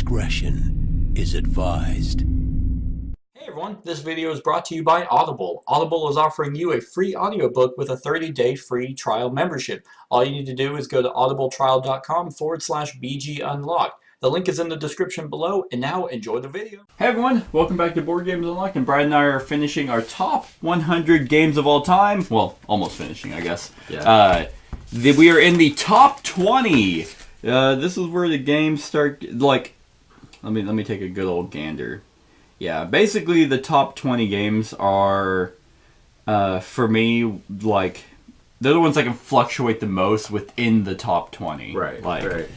discretion is advised. Hey everyone, this video is brought to you by Audible. Audible is offering you a free audiobook with a 30-day free trial membership. All you need to do is go to audibletrial.com/BG The link is in the description below, and now enjoy the video. Hey everyone, welcome back to Board Games Unlocked, and Brad and I are finishing our top 100 games of all time. Well, almost finishing, I guess. Yeah. We are in the top 20. This is where the games start, like, let me take a good old gander. Yeah, basically the top 20 games are, for me, like, they're the ones that can fluctuate the most within the top 20. Right, right.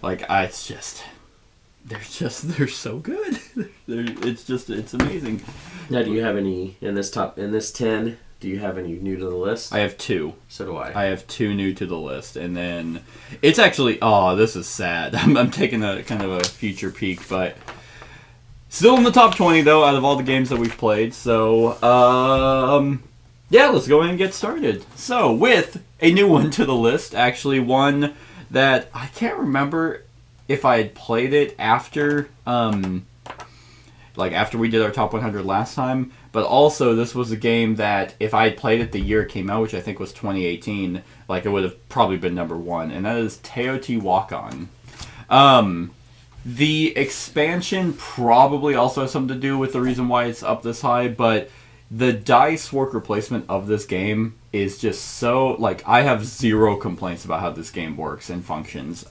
Like, it's just, they're so good. It's amazing. Now, do you have any, in this 10, do you have any new to the list? I have 2. So do I. I have 2 new to the list, and then, it's actually, this is sad. I'm taking a kind of a future peek, but still in the top 20, though, out of all the games that we've played. So, yeah, let's go ahead and get started. So, with a new one to the list, actually one that I can't remember if I had played it after, after we did our top 100 last time, but also this was a game that if I had played it the year it came out, which I think was 2018, like, it would have probably been number 1, and that is Teotihuacan. The expansion probably also has something to do with the reason why it's up this high, but the dice worker placement of this game is just so, like, I have zero complaints about how this game works and functions.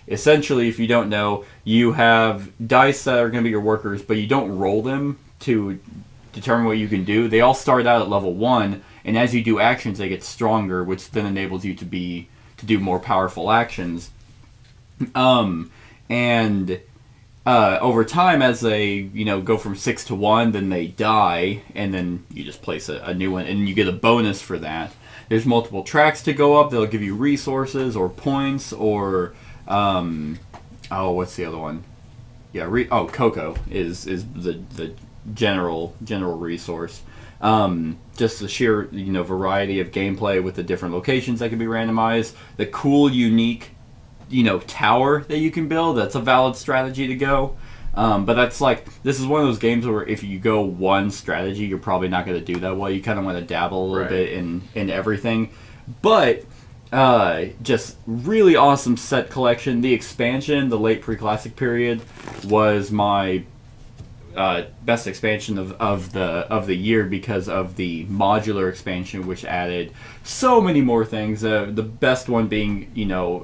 Essentially, if you don't know, you have dice that are going to be your workers, but you don't roll them to determine what you can do. They all start out at level 1, and as you do actions, they get stronger, which then enables you to do more powerful actions. And over time, as they go from 6 to 1, then they die, and then you just place a new one, and you get a bonus for that. There's multiple tracks to go up. They'll give you resources or points or what's the other one? Yeah, Cocoa is the general resource. Just the sheer variety of gameplay with the different locations that can be randomized. The cool, unique tower that you can build, that's a valid strategy to go. But that's this is one of those games where if you go one strategy, you're probably not going to do that well. You kind of want to dabble a little bit in everything. But just really awesome set collection. The expansion, the late pre-classic period, was my best expansion of the year because of the modular expansion, which added so many more things. The best one being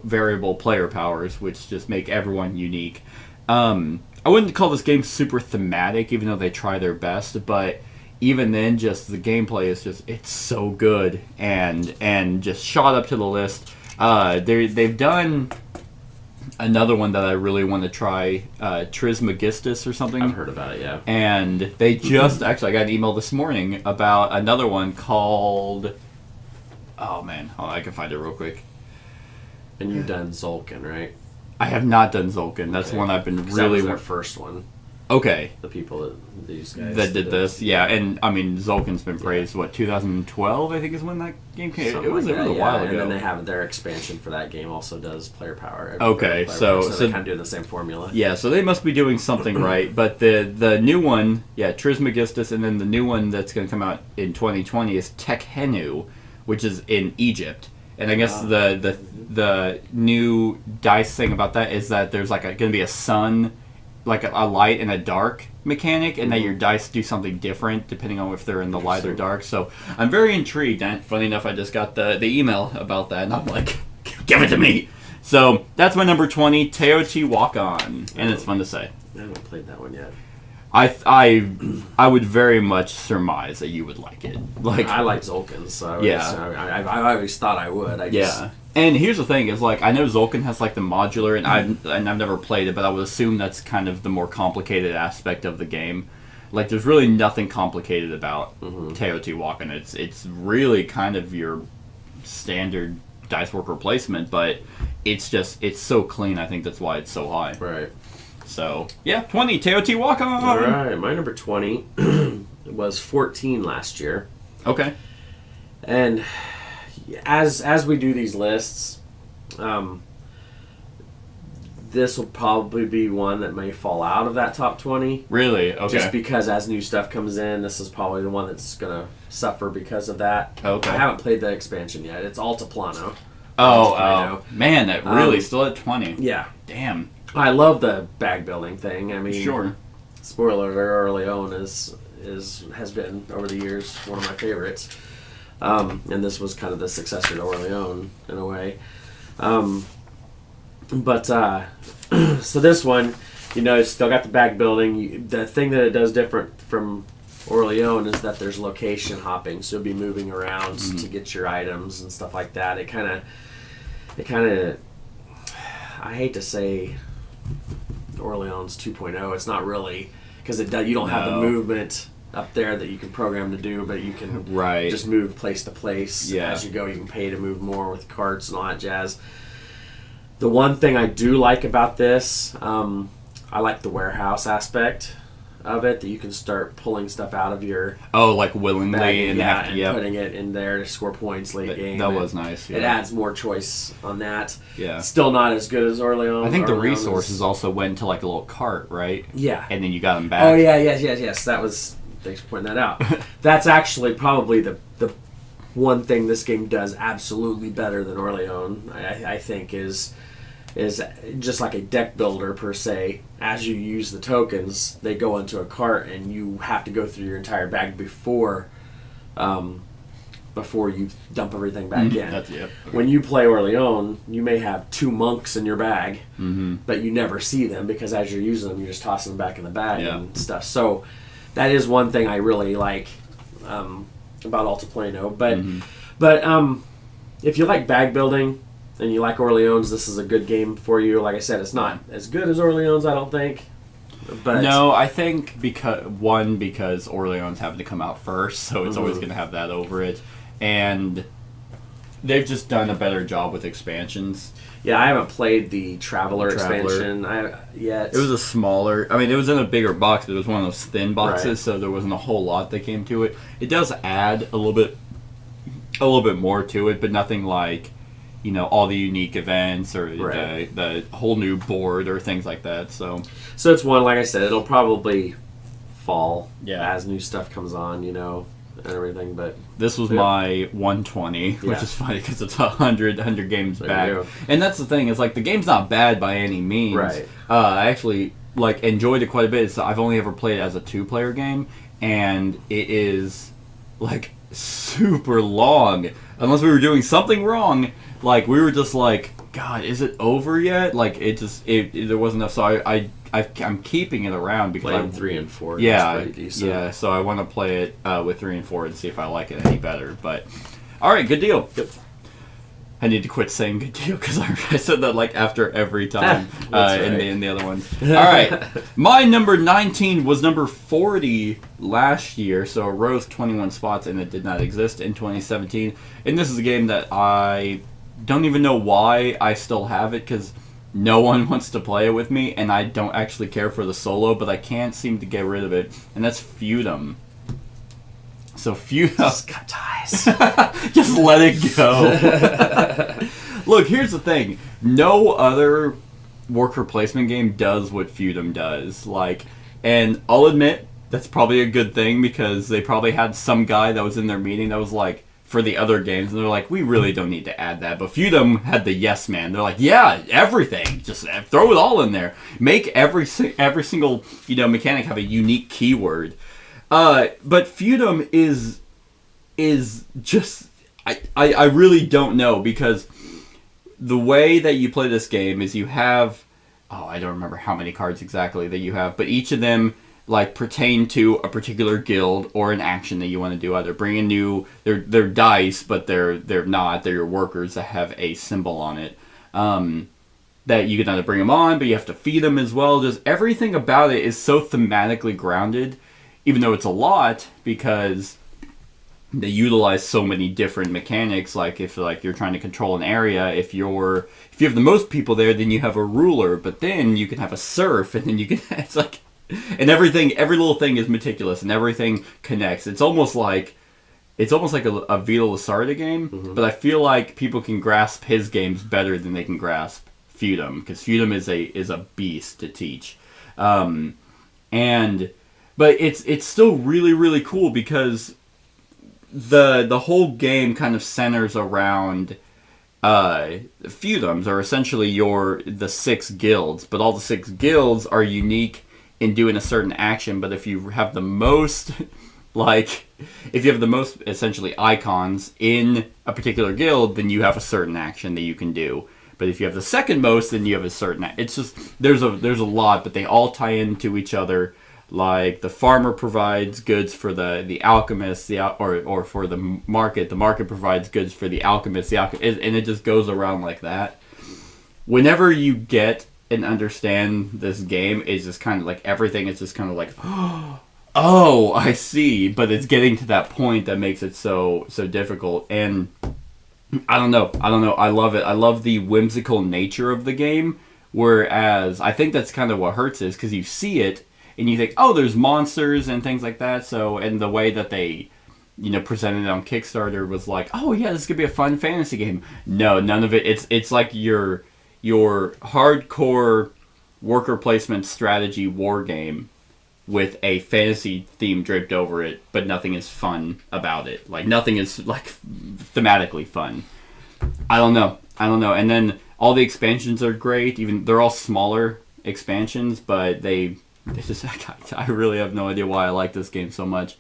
variable player powers, which just make everyone unique. I wouldn't call this game super thematic, even though they try their best, but even then, just the gameplay is it's so good and just shot up to the list. They've done another one that I really want to try, Trismegistus or something. I've heard about it, yeah. And they just, actually, I got an email this morning about another one called, I can find it real quick. And you've done Zolkin, right? I have not done Zolkin. That's one I've been really... That was our first one. Okay. The people these guys that did this, yeah, and I mean Zolkin's been praised. What, 2012? I think is when that game came. It was a while ago. And then they have their expansion for that game also does player power. Okay, so they kind of do the same formula. Yeah, so they must be doing something right. But the new one, Trismegistus, and then the new one that's going to come out in 2020 is Tekhenu, which is in Egypt. And I guess the new dice thing about that is that there's going to be a sun, like a light and a dark mechanic, and that your dice do something different depending on if they're in the light or dark. So I'm very intrigued, and funny enough, I just got the email about that, and I'm like, give it to me! So that's my number 20, Teotihuacan, and it's fun to say. I haven't played that one yet. I would very much surmise that you would like it. I like Zolkin, so I always thought I would. And here's the thing: is I know Zolkin has the modular, and I've never played it, but I would assume that's kind of the more complicated aspect of the game. There's really nothing complicated about Teotihuacan. It's really kind of your standard dice work replacement, but it's so clean. I think that's why it's so high. Right. So, 20, Teotihuacan! Alright, my number 20 was 14 last year. Okay. And as we do these lists, this will probably be one that may fall out of that top 20. Really? Okay. Just because as new stuff comes in, this is probably the one that's going to suffer because of that. Okay. I haven't played the expansion yet. It's Altiplano. Oh, man, that really still at 20. Yeah. Damn. I love the bag building thing. I mean, Sure. spoiler alert, Orleans has been over the years one of my favorites. And this was kind of the successor to Orleans in a way. So this one, it's still got the bag building. The thing that it does different from Orleans is that there's location hopping, so you'll be moving around to get your items and stuff like that. It kind of, I hate to say Orleans 2.0. It's not really, because you don't have the movement up there that you can program to do, but you can just move place to place as you go. You can pay to move more with carts and all that jazz. The one thing I do like about this, I like the warehouse aspect of it, that you can start pulling stuff out of your like willingly bag, and putting it in there to score points late game. That was nice. Yeah. It adds more choice on that. Yeah. Still not as good as Orleans. I think the resources also went into like a little cart, right? Yeah. And then you got them back. Oh yeah, yes. That was. Thanks for pointing that out. That's actually probably the one thing this game does absolutely better than Orleans. I think is just like a deck builder per se. As you use the tokens, they go into a cart, and you have to go through your entire bag before you dump everything back in. Okay. When you play Orleans, you may have 2 monks in your bag, but you never see them because as you're using them, you're just tossing them back in the bag and stuff. So that is one thing I really like about Altiplano. But if you like bag building and you like Orleans, this is a good game for you. Like I said, it's not as good as Orleans, I don't think. But no, I think because Orleans having to come out first, so it's always going to have that over it. And they've just done a better job with expansions. Yeah, I haven't played the Traveler expansion yet. It was a smaller... I mean, it was in a bigger box, but it was one of those thin boxes, so there wasn't a whole lot that came to it. It does add a little bit more to it, but nothing like, all the unique events or the whole new board or things like that. So it's one, like I said, it'll probably fall as new stuff comes on, and everything. But this was my 120, which is funny because it's 100 games back. And that's the thing, is like the game's not bad by any means. Right. I actually enjoyed it quite a bit. So I've only ever played it as a 2-player game, and it is super long. Unless we were doing something wrong, we were just God, is it over yet? There wasn't enough. So I'm keeping it around because playing 3 and 4. Yeah. So I want to play it with 3 and 4 and see if I like it any better. But all right, good deal. Yep. I need to quit saying good deal because I said that after every time in the other ones. All right, my number 19 was number 40 last year, so it rose 21 spots, and it did not exist in 2017. And this is a game that I don't even know why I still have it, because no one wants to play it with me, and I don't actually care for the solo, but I can't seem to get rid of it, and that's Feudum. So Feudum... Just got ties. Just let it go. Look, here's the thing. No other worker placement game does what Feudum does. And I'll admit, that's probably a good thing, because they probably had some guy that was in their meeting that was for the other games, and they're we really don't need to add that. But Feudum had the yes man. They're yeah, everything. Just throw it all in there. Make every single mechanic have a unique keyword. But Feudum is just... I really don't know, because the way that you play this game is you have... I don't remember how many cards exactly that you have, but each of them pertain to a particular guild or an action that you want to do. Either bring in new... They're dice, but they're not. They're your workers that have a symbol on it. That you can either bring them on, but you have to feed them as well. Just everything about it is so thematically grounded, even though it's a lot, because they utilize so many different mechanics. If you're trying to control an area, if you have the most people there, then you have a ruler, but then you can have a serf, and then you can and every little thing is meticulous, and everything connects. It's almost like a Vito Lasarda game, but I feel like people can grasp his games better than they can grasp Feudum, because Feudum is a beast to teach. But it's still really, really cool because the whole game kind of centers around feudums are essentially the 6 guilds, but all the 6 guilds are unique in doing a certain action. But if you have the most essentially icons in a particular guild, then you have a certain action that you can do. But if you have the second most, then you have a certain. It's just there's a lot, but they all tie into each other. Like the farmer provides goods for the alchemist, or for the market. The market provides goods for the alchemist. And it just goes around like that. Whenever you get and understand this game, it's just kind of like everything is just kind of like, oh, I see. But it's getting to that point that makes it so difficult. And I don't know. I love it. I love the whimsical nature of the game. Whereas I think that's kind of what hurts is because you see it. And you think, oh, there's monsters and things like that. So, and the way that they, presented it on Kickstarter was like, oh yeah, this could be a fun fantasy game. No, none of it. It's like your hardcore worker placement strategy war game with a fantasy theme draped over it, but nothing is fun about it. Like nothing is like thematically fun. I don't know. And then all the expansions are great. Even they're all smaller expansions, but I really have no idea why I like this game so much.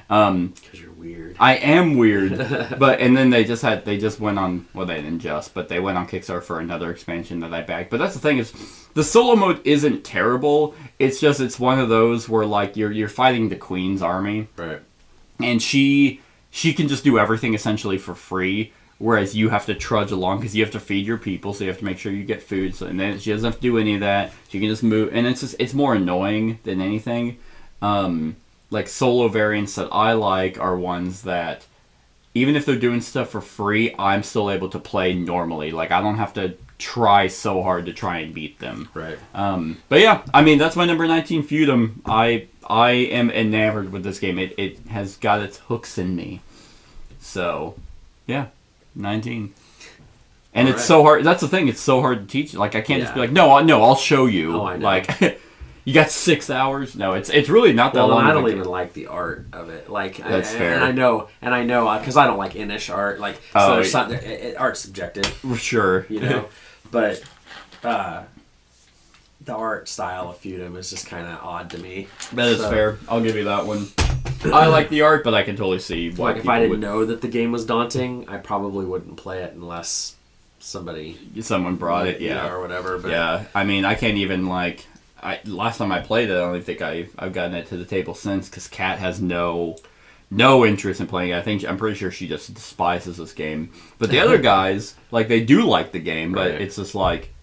Because you're weird. I am weird. And then they just went on, well, they didn't just, but they went on Kickstarter for another expansion that I backed. But that's the thing is, the solo mode isn't terrible. It's just, it's one of those where like you're fighting the Queen's army. Right. And she can just do everything essentially for free. Whereas you have to trudge along because you have to feed your people, so you have to make sure you get food. So, and then she doesn't have to do any of that. She can just move, and it's more annoying than anything. Like solo variants that I like are ones that, even if they're doing stuff for free, I'm still able to play normally. Like I don't have to try so hard to try and beat them. Right. But yeah, I mean that's my number 19 Feudum. I am enamored with this game. It has got its hooks in me. So, yeah. 19. And it's so hard. That's the thing. It's so hard to teach. Like I can't just be like, no, I'll show you. Oh, I know. Like you got 6 hours. No, it's really not that long. And I don't even like the art of it. Like that's fair. And I know because I don't like Inish art. Like so there's something. Art's subjective. Sure. But the art style of Feudum is just kind of odd to me. That is fair. I'll give you that one. I like the art, but I can totally see why. Like if I didn't know that the game was daunting, I probably wouldn't play it unless someone brought it, or whatever. But yeah, I mean, I can't even last time I played it, I don't think I've gotten it to the table since because Kat has no interest in playing it. I'm pretty sure she just despises this game. But the other guys, like they do like the game, but it's just like,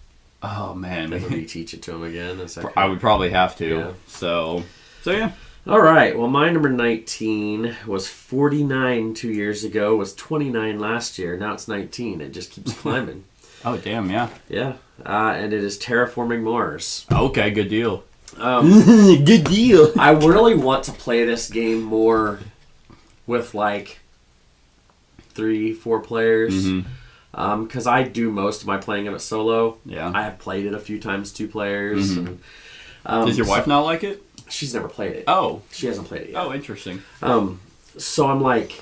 oh man, maybe reteach it to them again. I would probably have to. Yeah. So yeah. All right. Well, my number 19 was 49 2 years ago. Was 29 last year. Now it's 19. It just keeps climbing. Oh damn! Yeah. Yeah. And it is Terraforming Mars. Okay. Good deal. Good deal. I really want to play this game more with like 3-4 players. Because I do most of my playing of it solo. Yeah. I have played it a few times 2 players. And, does your wife not like it? She's never played it. Oh. She hasn't played it yet. Oh, interesting. So I'm like,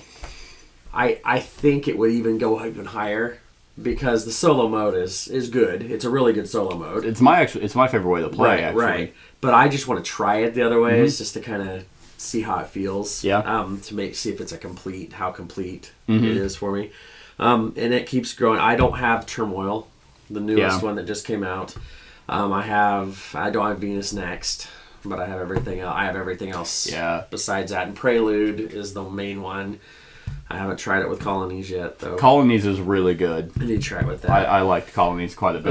I think it would even go even higher because the solo mode is good. It's a really good solo mode. It's my favorite way to play, actually. Right. But I just want to try it the other ways just to kind of see how it feels. Yeah. To see if it's how complete it is for me. And it keeps growing. I don't have Turmoil, the newest one that just came out. I don't have Venus Next. But I have everything else. Besides that, and Prelude is the main one. I haven't tried it with Colonies yet, though. Colonies is really good. I need to try it with that. I liked Colonies quite a bit.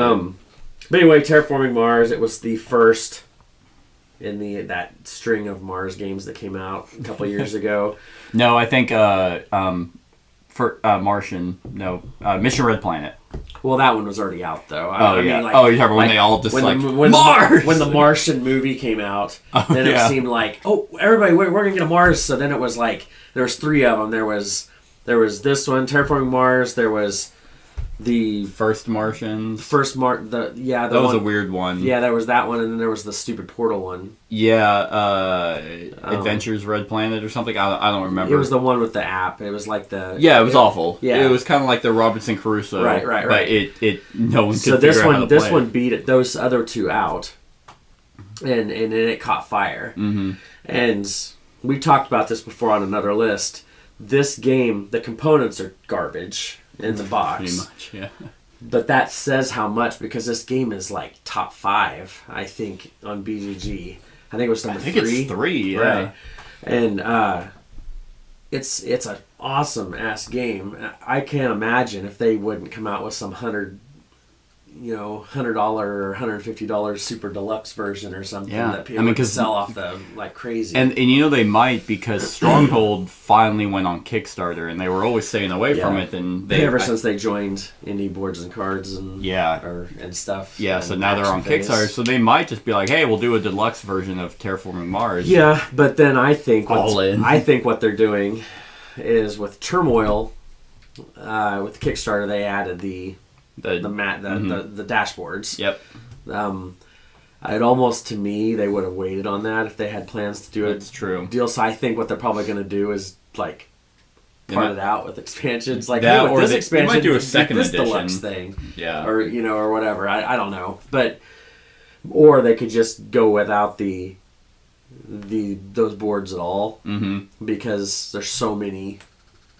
But anyway, Terraforming Mars. It was the first in that string of Mars games that came out a couple years ago. No, I think for Martian. No, Mission Red Planet. Well, that one was already out, though. I mean, you're talking about when they all just Mars! When the Martian movie came out, then it seemed like, oh, everybody, we're going to get a Mars. So then it was like, there was 3 of them. There was this one, Terraforming Mars. There was the First Martians. the That was a weird one. Yeah, there was that one, and then there was the stupid portal one. Yeah, Adventures Red Planet or something. I don't remember. It was the one with the app. It was like the it was awful. Yeah, it was kind of like the Robinson Crusoe. Right. But it no one could so figure out how to this play one it. beat those other two out, and then it caught fire. Mm-hmm. And we talked about this before on another list. This game, the components are garbage in the box. Pretty much, yeah. But that says how much, because this game is like top 5, I think, on BGG. I think it was number 3. It's 3, yeah. Right. And it's an awesome ass game. I can't imagine if they wouldn't come out with some $100 or $150 super deluxe version or something that people could sell off them like crazy. And they might, because Stronghold finally went on Kickstarter, and they were always staying away from it. And since they joined Indie Boards and Cards and and stuff. Yeah, so now they're on Kickstarter, so they might just be like, hey, we'll do a deluxe version of Terraforming Mars. Yeah, but then I think in. What they're doing is with Turmoil, with Kickstarter, they added the dashboards. Yep. I'd almost, to me, they would have waited on that if they had plans to do That's true. deal. So I think what they're probably going to do is like part it out with expansions, like that, hey, with this expansion, they might do a second this edition deluxe thing, yeah, or whatever. I don't know, or they could just go without those boards at all, because there's so many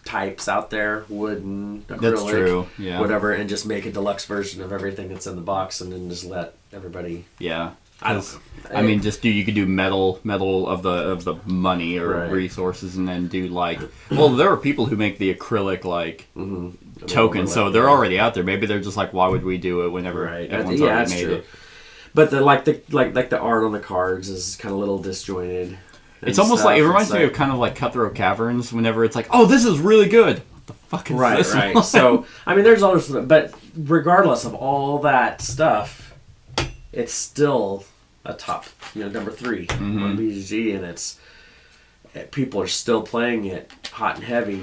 types out there, wooden, acrylic, that's true, yeah, whatever, and just make a deluxe version of everything that's in the box, and then just let everybody. Yeah, I don't know. I mean, you could do metal of the money or resources, and then do there are people who make the acrylic tokens, so they're already out there. Maybe they're just like, why would we do it whenever everyone's already made it? But the art on the cards is kind of a little disjointed. It's almost like, it reminds me of kind of like Cutthroat Caverns, whenever it's like, oh, this is really good. What the fuck is this? Right. So, I mean, there's all this, but regardless of all that stuff, it's still a top, number 3 on BGG, and people are still playing it hot and heavy,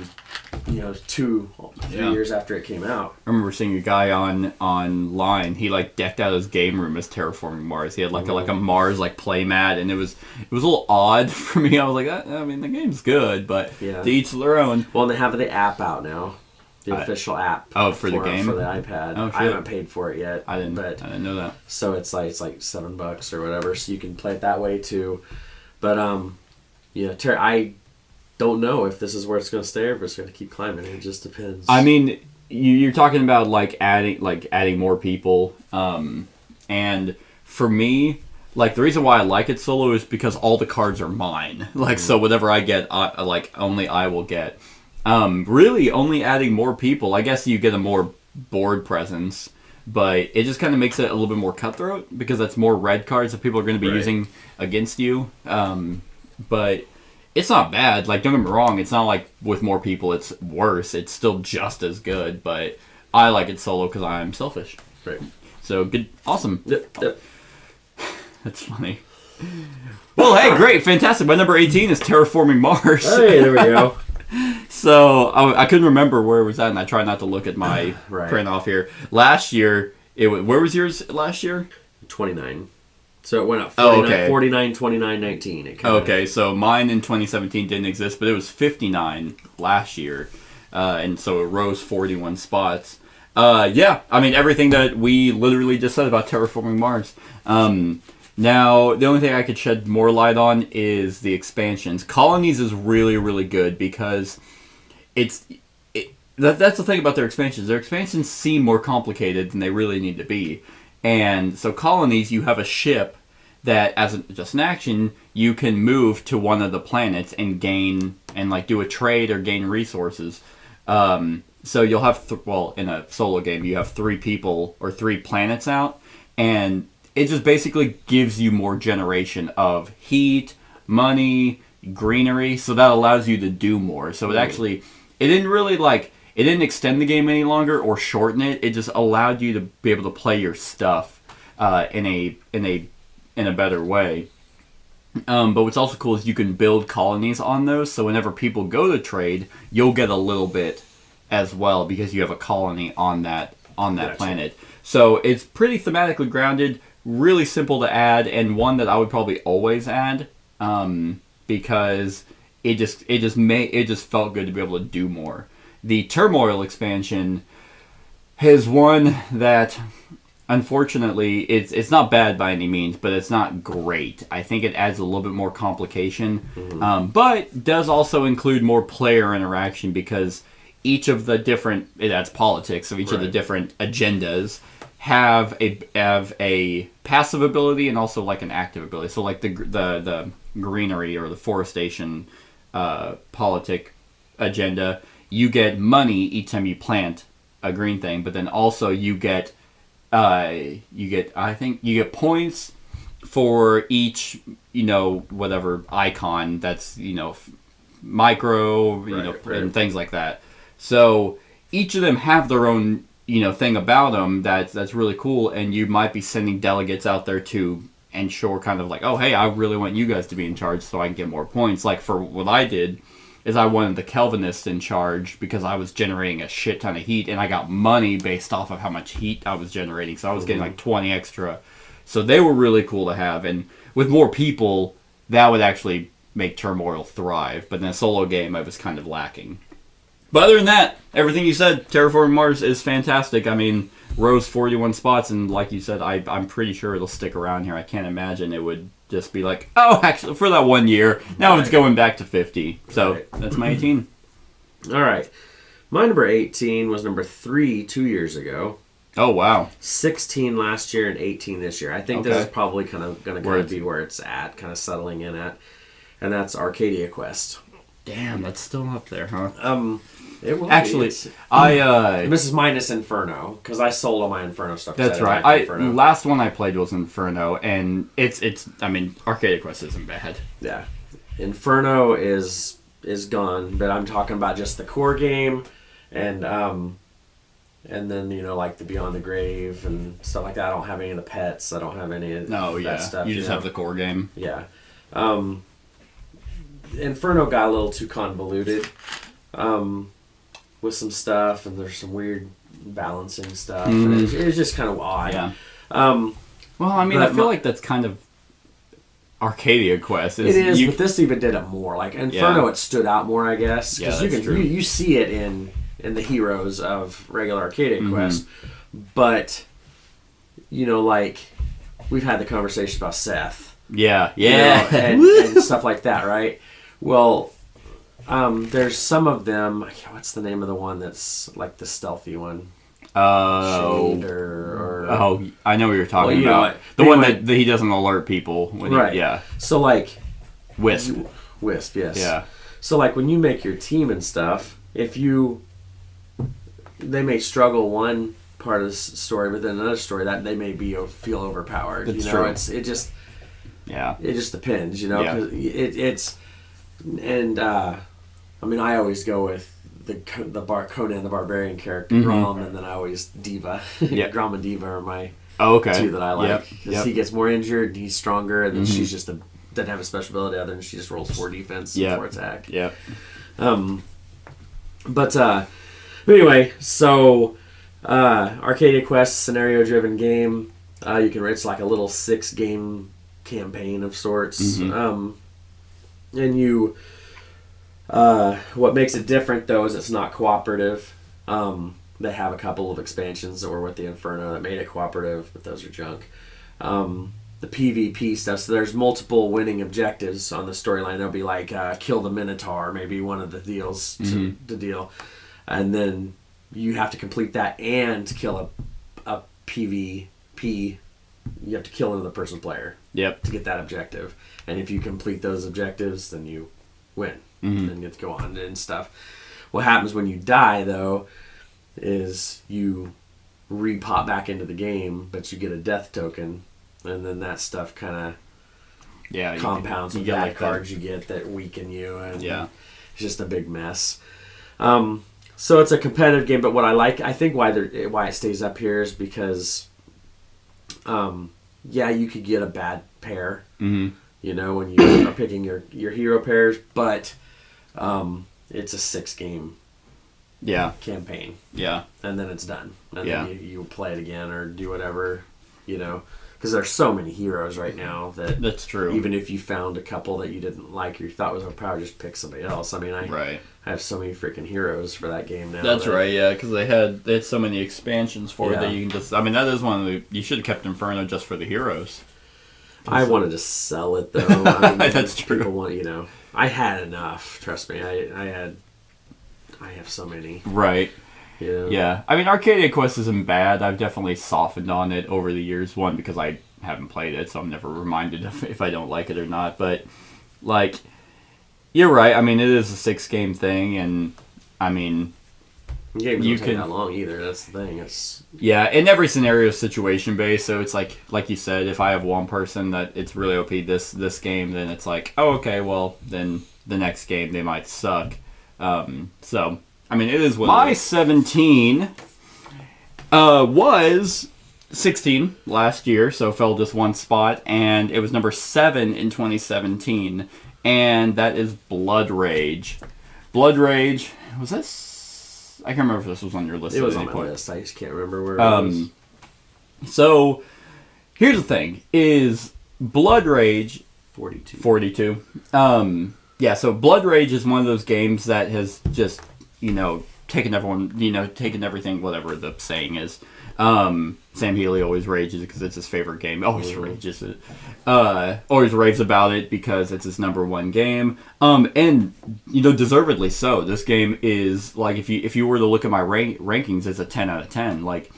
2-3 years after it came out. I remember seeing a guy online. He decked out his game room as Terraforming Mars. He had a Mars play mat, and it was a little odd for me. I was like, I mean, the game's good, but to each their own. Well, and they have the app out now, the official app. Oh, for the game, for the iPad. Oh, shit. I haven't paid for it yet. I didn't know that. So it's like $7 or whatever. So you can play it that way too. But I don't know if this is where it's going to stay or if it's going to keep climbing. It just depends. I mean, you're talking about adding more people, and for me, the reason why I like it solo is because all the cards are mine. So whatever I get, only I will get. Really, only adding more people, I guess you get a more board presence, but it just kind of makes it a little bit more cutthroat because that's more red cards that people are going to be using against you. But it's not bad. Don't get me wrong. It's not like with more people it's worse. It's still just as good, but I like it solo because I'm selfish. Right. So good. Awesome. Yep. That's funny. Well, hey, great. Fantastic. My number 18 is Terraforming Mars. Hey, there we go. So I couldn't remember where it was at, and I try not to look at my print off here. Last year, where was yours last year? 29. So it went up 49, 29, 19. Okay, so mine in 2017 didn't exist, but it was 59 last year. And so it rose 41 spots. I mean, everything that we literally just said about Terraforming Mars. Now, the only thing I could shed more light on is the expansions. Colonies is really, really good because that's the thing about their expansions. Their expansions seem more complicated than they really need to be. And so Colonies, you have a ship that, as just an action, you can move to one of the planets and gain, and do a trade or gain resources. So you'll have, in a solo game, you have 3 people or 3 planets out, and it just basically gives you more generation of heat, money, greenery, so that allows you to do more. So it didn't really it didn't extend the game any longer or shorten it. It just allowed you to be able to play your stuff in a better way. But what's also cool is you can build colonies on those, so whenever people go to trade, you'll get a little bit as well because you have a colony on that that planet. So it's pretty thematically grounded, really simple to add, and one that I would probably always add, because it just felt good to be able to do more. The Turmoil expansion is one that, unfortunately, it's not bad by any means, but it's not great. I think it adds a little bit more complication, but does also include more player interaction, because each of the different, it adds politics, so each of the different agendas have a passive ability and also like an active ability. So like the greenery or the forestation politic agenda, you get money each time you plant a green thing, but then also you get points for each, whatever icon that's, micro, and things like that. So each of them have their own, thing about them that's really cool, and you might be sending delegates out there to ensure kind of like, oh, hey, I really want you guys to be in charge so I can get more points. Like for what I did is I wanted the Kelvinists in charge because I was generating a shit ton of heat, and I got money based off of how much heat I was generating. So I was getting like 20 extra. So they were really cool to have. And with more people, that would actually make Turmoil thrive. But in a solo game, I was kind of lacking. But other than that, everything you said, Terraforming Mars is fantastic. I mean, rose 41 spots, and like you said, I'm pretty sure it'll stick around here. I can't imagine it would just be like, oh, actually, for that 1 year, now it's going back to 50. So that's my 18. All right. My number 18 was number 3 2 years ago. Oh, wow. 16 last year and 18 this year. I think this is probably kind of going to be where it's at, kind of settling in at. And that's Arcadia Quest. Damn, that's still up there, huh? It will actually, this is minus Inferno, because I sold all my Inferno stuff. That's right. Last one I played was Inferno, and it's I mean, Arcadia Quest isn't bad. Yeah, Inferno is gone, but I'm talking about just the core game, and then like the Beyond the Grave and stuff like that. I don't have any of the pets. I don't have any of that stuff. You just have the core game. Yeah. Inferno got a little too convoluted. With some stuff, and there's some weird balancing stuff. And it was just kind of odd. Yeah. Well, I mean, I feel like that's kind of Arcadia Quest. It is, but this even did it more. Like Inferno, it stood out more, I guess, because you see it in the heroes of regular Arcadia Quest. But like we've had the conversation about Seth. Yeah. And stuff like that, right? Well. There's some of them. What's the name of the one that's like the stealthy one? Shade or I know what you're talking about. The one that he doesn't alert people. When So like Wisp, yes. Yeah. So like when you make your team and stuff, they may struggle one part of the story, but then another story that they may feel overpowered. That's true. It just depends. 'cause it's. And I mean, I always go with the Conan the Barbarian character, Grom, and then I always Diva. Grom and Diva are my two that I like, because he gets more injured and he's stronger, and then she's just doesn't have a special ability other than she just rolls 4 defense and 4 attack. Yeah. But anyway, so Arcadia Quest, scenario driven game. It's like a little 6-game campaign of sorts. And what makes it different though is it's not cooperative. They have a couple of expansions that were with the Inferno that made it cooperative, but those are junk. The PvP stuff, so there's multiple winning objectives on the storyline. There'll be like kill the Minotaur, maybe one of the deals to deal, and then you have to complete that and kill a PvP. You have to kill another person's player. Yep. To get that objective. And if you complete those objectives, then you win. And get to go on and stuff. What happens when you die, though, is you re-pop back into the game, but you get a death token. And then that stuff kind of compounds with bad cards you get that weaken you. And it's just a big mess. So it's a competitive game, but what I think why it stays up here is because... you could get a bad pair, when you are picking your hero pairs, but it's a 6-game campaign. Yeah. And then it's done. And Yeah. then you play it again or do whatever, because there's so many heroes right now that's true. Even if you found a couple that you didn't like or you thought was overpowered, just pick somebody else. I mean, I have so many freaking heroes for that game now. That's right, yeah, because they had so many expansions for it that you can just... I mean, that is one of the... You should have kept Inferno just for the heroes. I wanted to sell it, though. I mean, that's true. People want, I had enough, trust me. I have so many. Right. Yeah. I mean, Arcadia Quest isn't bad. I've definitely softened on it over the years. One, because I haven't played it, so I'm never reminded if I don't like it or not. But, like, you're right. I mean, it is a 6-game thing, and, I mean... Games don't take that long either. That's the thing. And every scenario is situation-based, so it's like you said, if I have one person that it's really OP this game, then it's like, oh, okay, well, then the next game they might suck. So... I mean, it is what my 17 was 16 last year, so fell just one spot, and it was number 7 in 2017, and that is Blood Rage. Blood Rage, was this? I can't remember if this was on your list. It was on my list. I just can't remember where it was. So, here's the thing, is Blood Rage... 42. Yeah, so Blood Rage is one of those games that has just... taking everything, whatever the saying is. Sam Healy always rages because it's his favorite game. Always rages it. Always raves about it because it's his number one game. And, deservedly so. This game is, like, if you were to look at my rankings, it's a 10 out of 10. Like,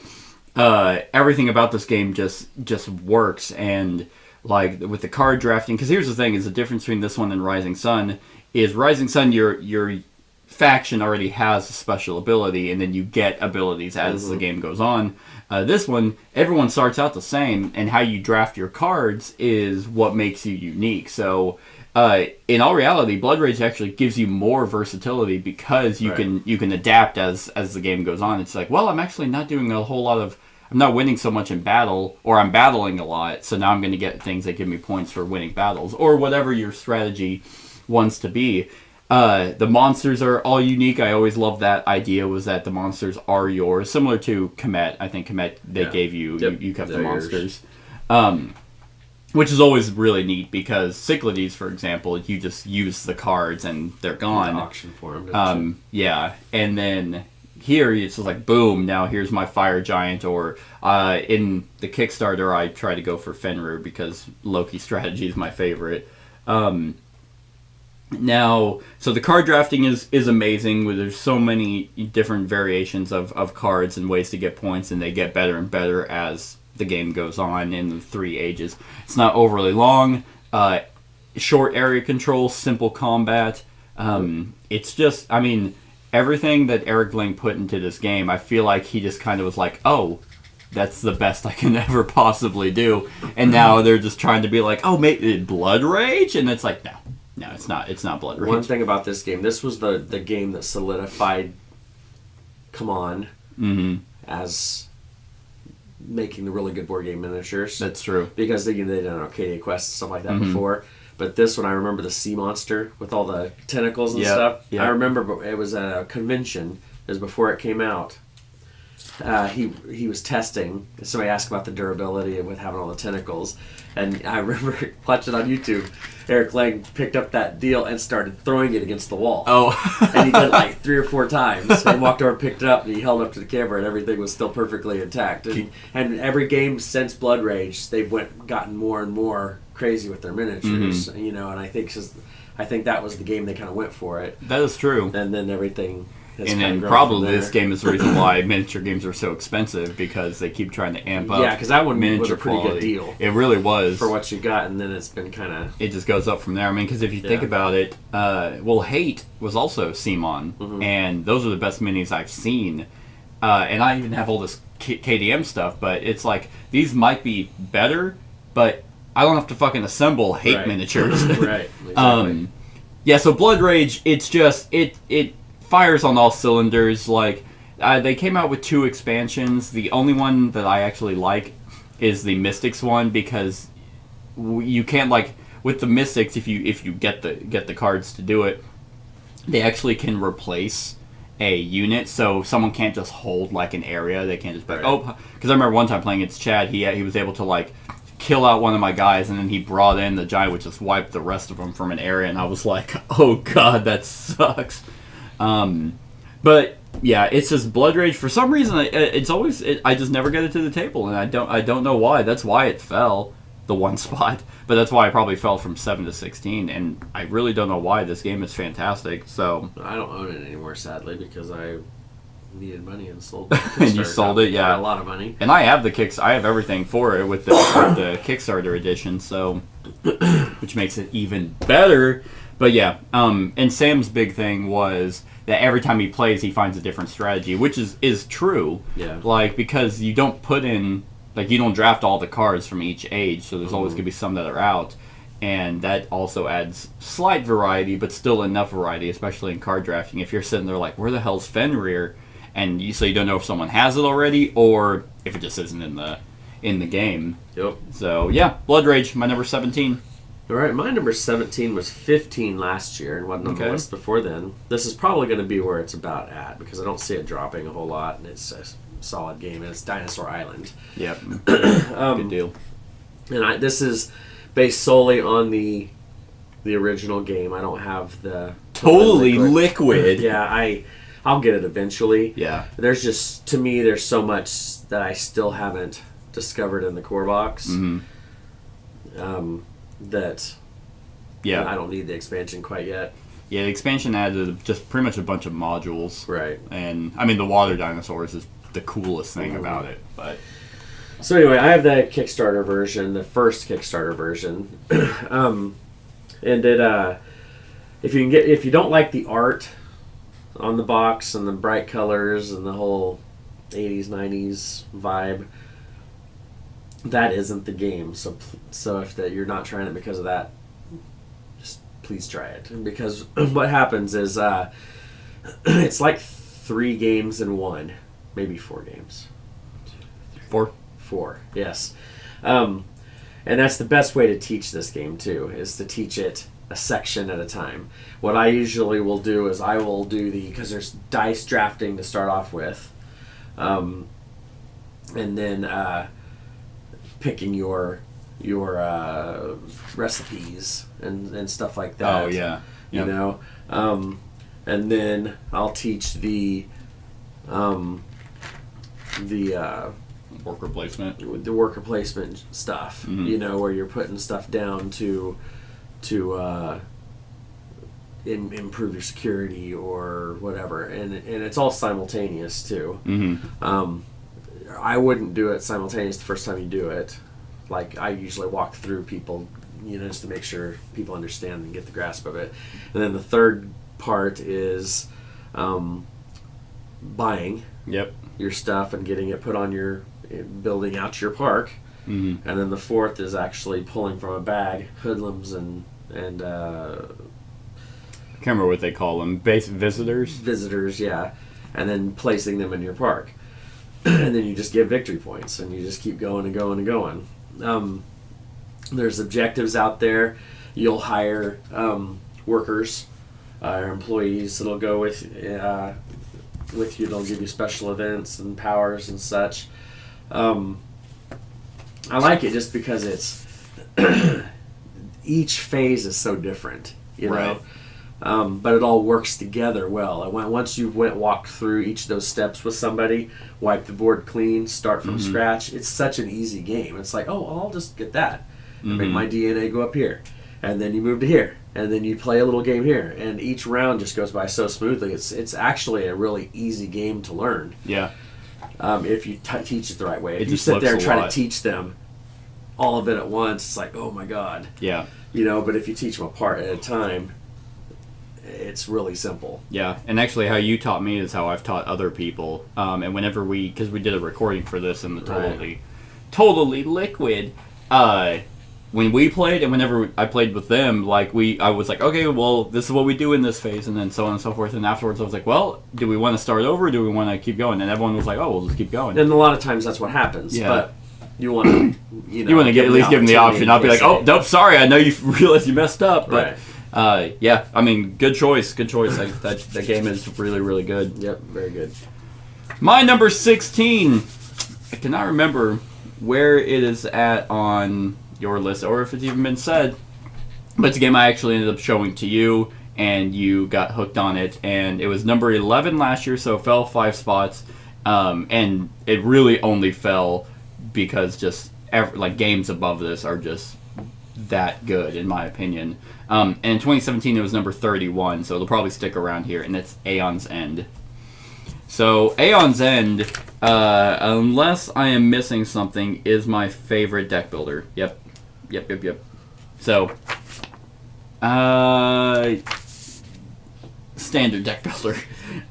everything about this game just works. And, like, with the card drafting, because here's the thing, is the difference between this one and Rising Sun, is Rising Sun, your faction already has a special ability, and then you get abilities as the game goes on. This one, everyone starts out the same, and how you draft your cards is what makes you unique. So, in all reality, Blood Rage actually gives you more versatility because you can adapt as the game goes on. It's like, well, I'm actually not doing a whole lot of... I'm not winning so much in battle, or I'm battling a lot, so now I'm going to get things that give me points for winning battles, or whatever your strategy wants to be. The monsters are all unique. I always loved that idea, was that the monsters are yours. Similar to Komet. I think Komet, they gave you, you kept the monsters. Which is always really neat, because Cyclades, for example, you just use the cards and they're gone. Auction for them. Yeah, and then here it's just like, boom, now here's my Fire Giant, or in the Kickstarter I try to go for Fenrir because Loki strategy is my favorite. Now, so the card drafting is amazing. There's so many different variations of cards and ways to get points, and they get better and better as the game goes on in the 3 ages. It's not overly long, short area control, simple combat. It's just, I mean, everything that Eric Bling put into this game, I feel like he just kind of was like, oh, that's the best I can ever possibly do. And now they're just trying to be like, oh, maybe Blood Rage? And it's like, no, it's not. It's not Blood Rage. One thing about this game, this was the game that solidified Come On as making the really good board game miniatures. That's true. Because they did an Arcadia Quest and stuff like that before. But this one, I remember the sea monster with all the tentacles and stuff. I remember it was at a convention. It was before it came out. He was testing. Somebody asked about the durability with having all the tentacles, and I remember watching on YouTube. Eric Lang picked up that deal and started throwing it against the wall. Oh, and he did it like 3 or 4 times. And walked over, and picked it up, and he held it up to the camera, and everything was still perfectly intact. And every game since Blood Rage, they've gotten more and more crazy with their miniatures. And I think that was the game they kind of went for it. That is true. And then everything. And then probably this game is the reason why miniature games are so expensive, because they keep trying to amp up. Yeah, because that one miniature was a pretty quality. good deal. It really was. For what you got, and then it's been kind of... It just goes up from there. I mean, because if you think about it, Hate was also CMON, and those are the best minis I've seen. And I even have all this KDM stuff, but it's like, these might be better, but I don't have to fucking assemble Hate miniatures. Right, exactly. Yeah, so Blood Rage, it's just... It fires on all cylinders. Like, they came out with 2 expansions. The only one that I actually like is the Mystics one, because you can't, like, with the Mystics, if you get the cards to do it, they actually can replace a unit, so someone can't just hold like an area. They can't just be like, Right. oh, because I remember one time playing against Chad, he was able to like kill out one of my guys, and then he brought in the giant, which just wiped the rest of them from an area, and I was like, oh god, that sucks. But yeah, it's just Blood Rage. For some reason, I just never get it to the table, and I don't know why. That's why it fell the one spot, but that's why I probably fell from 7 to 16, and I really don't know why. This game is fantastic. So I don't own it anymore, sadly, because I needed money and sold it. and you sold it, yeah, a lot of money. And I have I have everything for it with the Kickstarter edition, so which makes it even better. But yeah, and Sam's big thing was that every time he plays, he finds a different strategy, which is true. Yeah. Like, because you don't put in, like, you don't draft all the cards from each age, so there's always going to be some that are out. And that also adds slight variety, but still enough variety, especially in card drafting. If you're sitting there like, where the hell's Fenrir? And you don't know if someone has it already, or if it just isn't in the game. Yep. So, yeah, Blood Rage, my number 17. All right, my number 17 was 15 last year and wasn't on the list before then. This is probably going to be where it's about at because I don't see it dropping a whole lot, and it's a solid game, and it's Dinosaur Island. Yep. Good deal. And this is based solely on the original game. I don't have the Totally liquid. Yeah, I'll get it eventually. Yeah. There's just, to me, there's so much that I still haven't discovered in the core box. That I don't need the expansion quite yet. Yeah, the expansion added just pretty much a bunch of modules. Right. And, I mean, the water dinosaurs is the coolest thing about it. But so anyway, I have the Kickstarter version, the first Kickstarter version. And it, if you don't like the art on the box and the bright colors and the whole 80s, 90s vibe, that isn't the game. So if you're not trying it because of that, just please try it. Because what happens is it's like 3 games in one, maybe 4 games. 4, yes. And that's the best way to teach this game too, is to teach it a section at a time. What I usually will do is I will do because there's dice drafting to start off with, and then picking your recipes and stuff like that. Oh yeah. Yep. You know, and then I'll teach the worker placement. The worker placement stuff. You know, where you're putting stuff down to improve your security or whatever, and it's all simultaneous too. I wouldn't do it simultaneous the first time you do it. Like, I usually walk through people, you know, just to make sure people understand and get the grasp of it. And then the third part is buying your stuff and getting it put on building out your park. And then the fourth is actually pulling from a bag hoodlums and I can't remember what they call them. Visitors, yeah. And then placing them in your park. And then you just get victory points, and you just keep going and going and going. There's objectives out there. You'll hire workers or employees that'll go with you. They'll give you special events and powers and such. I like it just because it's each phase is so different, you know. But it all works together well. And once you've walked through each of those steps with somebody, wipe the board clean, start from scratch, it's such an easy game. It's like, oh, I'll just get that and make my DNA go up here. And then you move to here. And then you play a little game here. And each round just goes by so smoothly. It's actually a really easy game to learn. Yeah. If you teach it the right way. If you sit there and try to teach them all of it at once, it's like, oh my God. Yeah. You know, but if you teach them a part at a time, it's really simple. Yeah, and actually how you taught me is how I've taught other people. And whenever because we did a recording for this in the totally liquid, when we played and whenever I played with them, like I was like, okay, well, this is what we do in this phase, and then so on and so forth. And afterwards I was like, well, do we want to start over or do we want to keep going? And everyone was like, oh, we'll just keep going. And a lot of times that's what happens. Yeah. But you want to, you want to at least give them the option, not be like, oh, nope, sorry, I know you realize you messed up, but Yeah, I mean, good choice. That game is really, really good. Yep, very good. My number 16. I cannot remember where it is at on your list, or if it's even been said. But it's a game I actually ended up showing to you, and you got hooked on it. And it was number 11 last year, so it fell 5 spots. And it really only fell because just games above this are just that good, in my opinion. And in 2017, it was number 31, so it'll probably stick around here, and it's Aeon's End. So, Aeon's End, unless I am missing something, is my favorite deck builder. Yep. So, standard deck builder.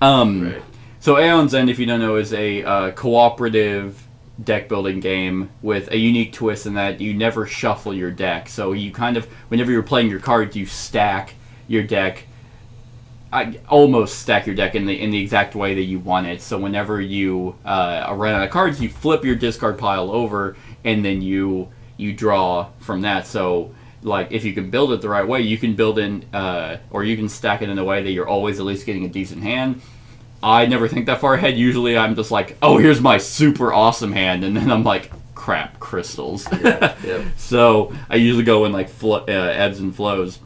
Right. So, Aeon's End, if you don't know, is a cooperative deck building game with a unique twist in that you never shuffle your deck. So you kind of, whenever you're playing your cards, you stack your deck. Almost stack your deck in the exact way that you want it. So whenever you run out of cards, you flip your discard pile over, and then you draw from that. So like if you can build it the right way, you can build in or you can stack it in a way that you're always at least getting a decent hand. I never think that far ahead. Usually I'm just like, oh, here's my super awesome hand, and then I'm like, crap, crystals. Yeah, yep. So I usually go in like ebbs and flows.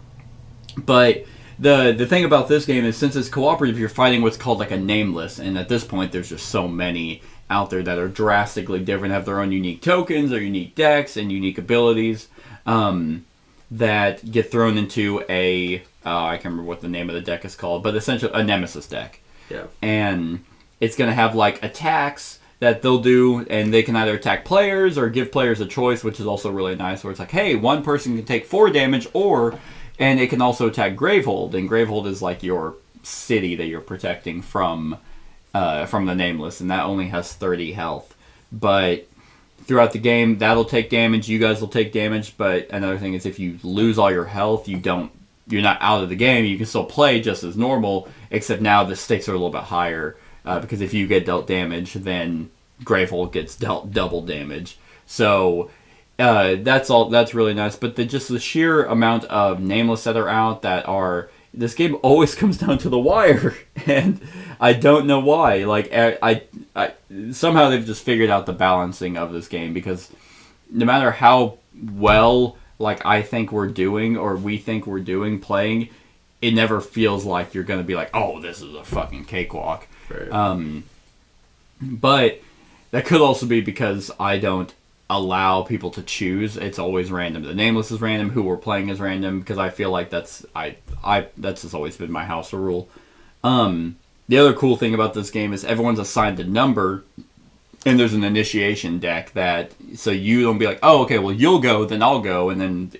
But the thing about this game is, since it's cooperative, you're fighting what's called like a nameless, and at this point there's just so many out there that are drastically different, have their own unique tokens or unique decks and unique abilities that get thrown into I can't remember what the name of the deck is called, but essentially a Nemesis deck. Yeah. And it's going to have like attacks that they'll do, and they can either attack players or give players a choice, which is also really nice, where it's like, hey, one person can take 4 damage, and it can also attack Gravehold, and Gravehold is like your city that you're protecting from the Nameless, and that only has 30 health. But throughout the game, that'll take damage, you guys will take damage, but another thing is if you lose all your health, you're not out of the game. You can still play just as normal, except now the stakes are a little bit higher, because if you get dealt damage, then Gravehold gets dealt double damage. So that's really nice. But the sheer amount of Nameless that are out this game always comes down to the wire, and I don't know why. Like I somehow they've just figured out the balancing of this game, because no matter how well I think we're doing, or we think we're doing playing, it never feels like you're going to be like, oh, this is a fucking cakewalk. Right. But that could also be because I don't allow people to choose. It's always random. The Nameless is random. Who we're playing is random, because I feel like that's just always been my house rule. The other cool thing about this game is everyone's assigned a number. And there's an initiation deck so you don't be like, oh, okay, well, you'll go, then I'll go, and then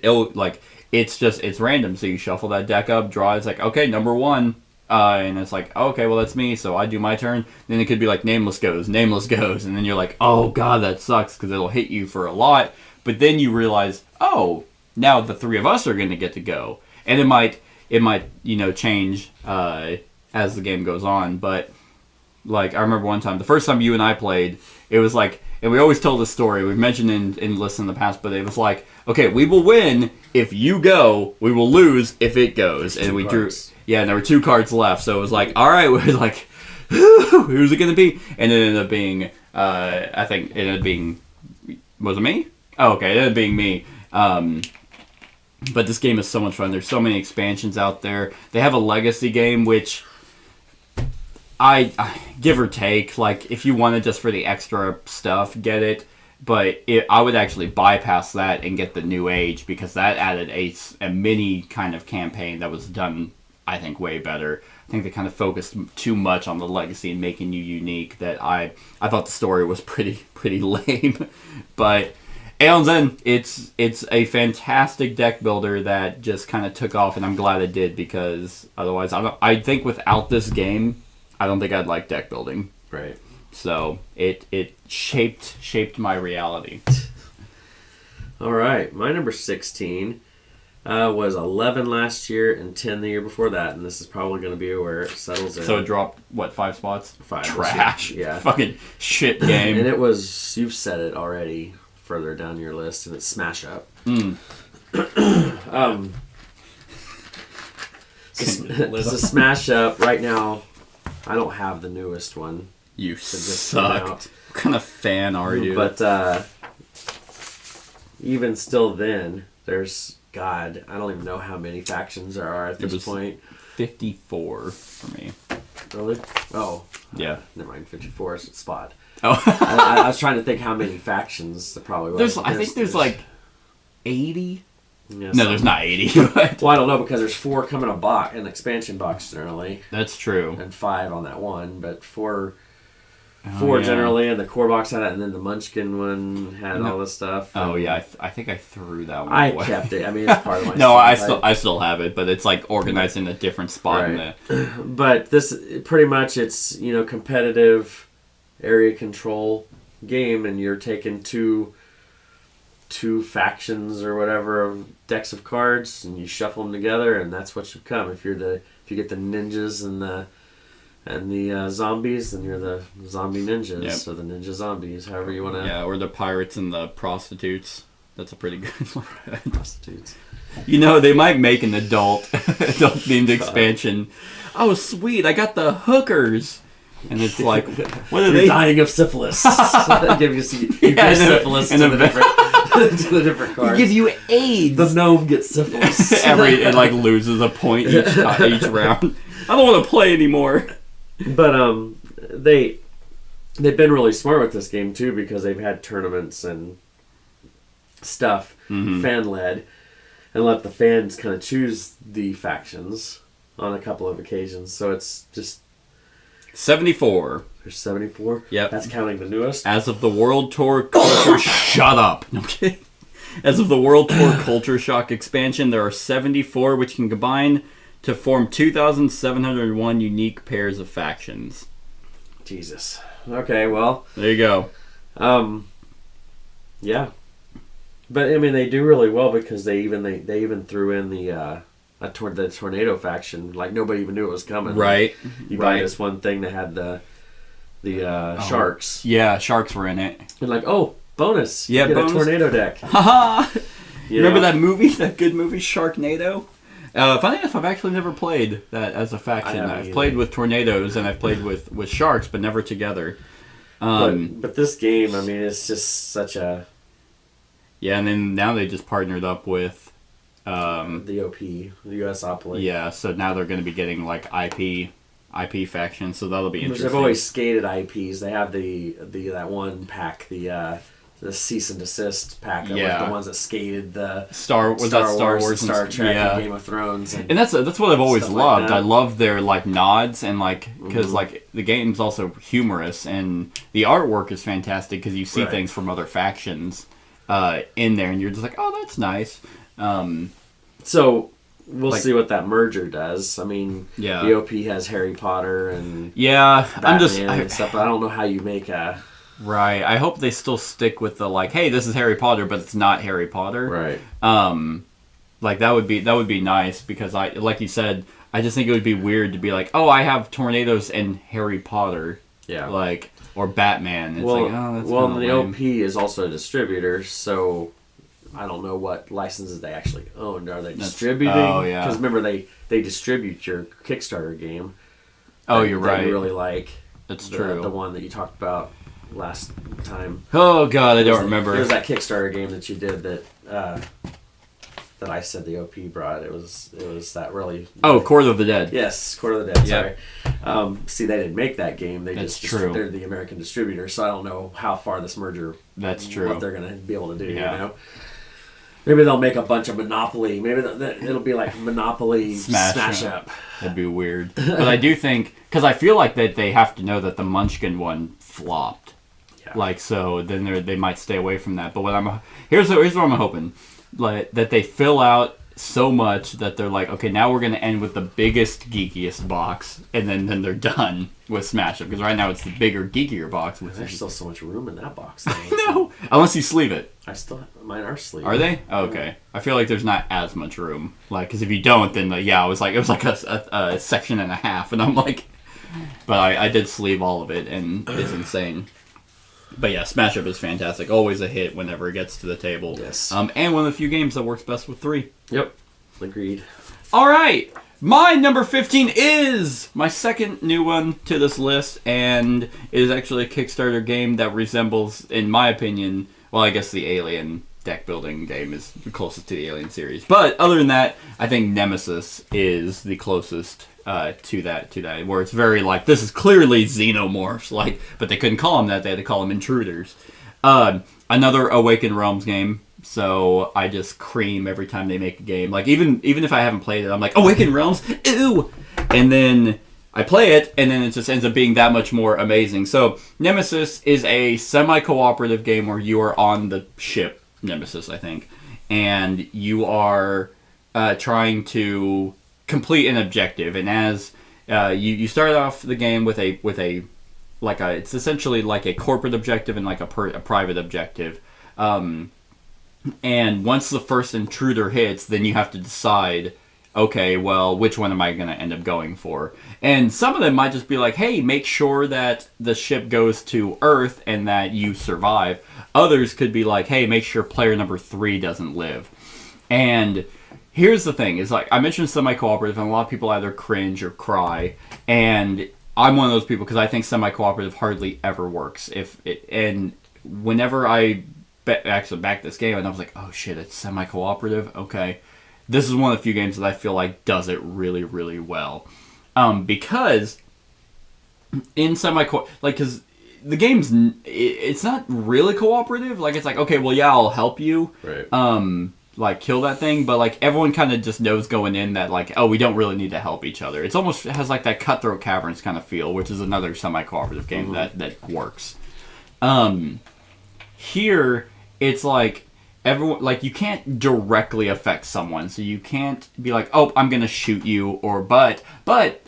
it's random. So you shuffle that deck up, draw, it's like, okay, number 1, and it's like, okay, well, that's me, so I do my turn. Then it could be like, Nameless goes, and then you're like, oh, God, that sucks, because it'll hit you for a lot. But then you realize, oh, now the 3 of us are going to get to go. And it might change as the game goes on, but I remember one time, the first time you and I played, it was like, and we always tell this story, we've mentioned in lists in the past, but it was like, okay, we will win if you go, we will lose if it goes. And we drew, and there were 2 cards left, so it was like, alright, we're like, who's it going to be? And it ended up being, I think it ended up being, was it me? Oh, okay, it ended up being me. But this game is so much fun. There's so many expansions out there. They have a legacy game, which I give or take, if you want it just for the extra stuff, get it. But I would actually bypass that and get the New Age, because that added a mini kind of campaign that was done, I think, way better. I think they kind of focused too much on the legacy and making you unique, that I thought the story was pretty lame. But Aeon's End, it's a fantastic deck builder that just kind of took off, and I'm glad it did, because otherwise I think without this game, I don't think I'd like deck building. Right. So it shaped my reality. All right. My number 16 was 11 last year and 10 the year before that, and this is probably going to be where it settles in. So it dropped, 5 spots? 5. Trash. Yeah. Fucking shit game. And it was, you've said it already further down your list, and it's Smash Up. It's a smash up right now. I don't have the newest one. You just suck. came out. What kind of fan are you? But even still then, there's, God, I don't even know how many factions there are at this point. 54 for me. Really? Oh. Yeah. Never mind, 54 is a spot. Oh. I was trying to think how many factions there probably was. I think there's like 80. Yeah, no, there's not 80. But... Well, I don't know, because there's 4 coming an expansion box generally. That's true. And 5 on that one, but 4 yeah. generally, and the core box had it, and then the Munchkin one had all this stuff. Oh yeah, I think I threw that one I away. kept it. I mean, it's part of my No, stuff. I still have it, but it's like organized in a different spot. Right. But this, pretty much, it's, competitive area control game, and you're taking two factions or whatever of decks of cards, and you shuffle them together, and that's what you become. If you get the ninjas and the zombies, then you're the zombie ninjas. Yep. Or the ninja zombies, however you want to. Yeah, or the pirates and the prostitutes. That's a pretty good one. Prostitutes. They might make an adult themed expansion. Oh, sweet! I got the hookers, and it's like, what are You're they? dying of syphilis. Give you syphilis to the different cards. Give you AIDS. The gnome gets syphilis. It like loses a point each round. I don't want to play anymore. But they've been really smart with this game too, because they've had tournaments and stuff, fan led, and let the fans kind of choose the factions on a couple of occasions. So it's just 74. There's 74. Yep. That's counting the newest. As of the World Tour Culture Shut up. No, I'm kidding. As of the World Tour Culture Shock expansion, there are 74 which can combine to form 2,701 unique pairs of factions. Jesus. Okay, well. There you go. Yeah. But, I mean, they do really well, because they even threw in the tornado faction. Like, nobody even knew it was coming. Right. You buy this one thing that had the sharks. Yeah, sharks were in it. And like, oh, bonus. Yeah, you get bonus. a tornado deck. Haha! Remember that movie, that good movie, Sharknado? Funny enough, I've actually never played that as a faction. I've played with tornadoes and I've played with sharks, but never together. But this game, I mean, it's just such a... Yeah, and then now they just partnered up with... the OP, the USopoly. Yeah, so now they're going to be getting like IP factions, so that'll be interesting. They've always skated IPs. They have that one pack, the cease and desist pack. Yeah. Like the ones that skated the Star Wars and Star Trek and Game of Thrones. And that's what I've always loved. Like I love their like nods and like, because like the game's also humorous and the artwork is fantastic, because you see things from other factions in there, and you're just like, oh, that's nice. So we'll see what that merger does. I mean, yeah. the OP has Harry Potter and Batman and stuff. But I don't know how you make a... Right. I hope they still stick with the like, hey, this is Harry Potter, but it's not Harry Potter. Right. Like that would be nice, because I, like you said, I just think it would be weird to be like, oh, I have tornadoes and Harry Potter. Yeah. Like, or Batman. It's well, like, oh, that's well, kinda the lame. OP is also a distributor, so I don't know what licenses they actually own. Are they distributing? Oh, yeah. Because remember, they distribute your Kickstarter game. Oh, you're that right. You really like. That's true. The one that you talked about last time. Oh God, I don't remember. It was that Kickstarter game that you did that I said the OP brought. It was that really... Oh, Court of the Dead. Yes, Court of the Dead, Yep. sorry. See, they didn't make that game. That's true. They're the American distributor, so I don't know how far this merger... That's true. What they're going to be able to do, Yeah. you know? Maybe they'll make a bunch of Monopoly. Maybe it'll be like Monopoly Smash Up. That'd be weird. But I do think... Because I feel like that they have to know that the Munchkin one flopped. Yeah. Like, so then they might stay away from that. But here's what I'm hoping. Like, that they fill out so much that they're like, okay, now we're going to end with the biggest, geekiest box, and then they're done with Smash Up. Because right now it's the bigger, geekier box. There's still so much room in that box. No, unless you sleeve it. Mine are sleeved. Are they? Oh, okay. I feel like there's not as much room. Like, because if you don't, then it was like a section and a half, and I'm like, but I did sleeve all of it, and it's insane. But yeah, Smash Up is fantastic. Always a hit whenever it gets to the table. Yes. And one of the few games that works best with 3. Yep. Agreed. All right. My number 15 is my second new one to this list, and it is actually a Kickstarter game that resembles, in my opinion, well, I guess the Alien deck building game is the closest to the Alien series. But other than that, I think Nemesis is the closest to that, where it's very like, this is clearly xenomorphs, like, but they couldn't call them that, they had to call them intruders. Another Awakened Realms game. So I just cream every time they make a game. Like even if I haven't played it, I'm like, Awakened Realms, ew! And then I play it, and then it just ends up being that much more amazing. So Nemesis is a semi-cooperative game where you are on the ship Nemesis, I think, and you are trying to complete an objective. And as you start off the game with a it's essentially like a corporate objective and like a private objective. And once the first intruder hits, then you have to decide, okay, well, which one am I going to end up going for? And some of them might just be like, hey, make sure that the ship goes to Earth and that you survive. Others could be like, hey, make sure player number 3 doesn't live. And here's the thing, is like, I mentioned semi-cooperative, and a lot of people either cringe or cry. And I'm one of those people because I think semi-cooperative hardly ever works. And whenever I actually back this game, and I was like, oh shit, it's semi-cooperative? Okay. This is one of the few games that I feel like does it really, really well. Because in because the game's, it's not really cooperative. Like, it's like, okay, well, yeah, I'll help you. Right. Like, kill that thing, but like, everyone kind of just knows going in that, like, oh, we don't really need to help each other. It's almost, it has like that Cutthroat Caverns kind of feel, which is another semi-cooperative game that works. Here, it's like everyone, like, you can't directly affect someone, so you can't be like, oh, I'm gonna shoot you, or but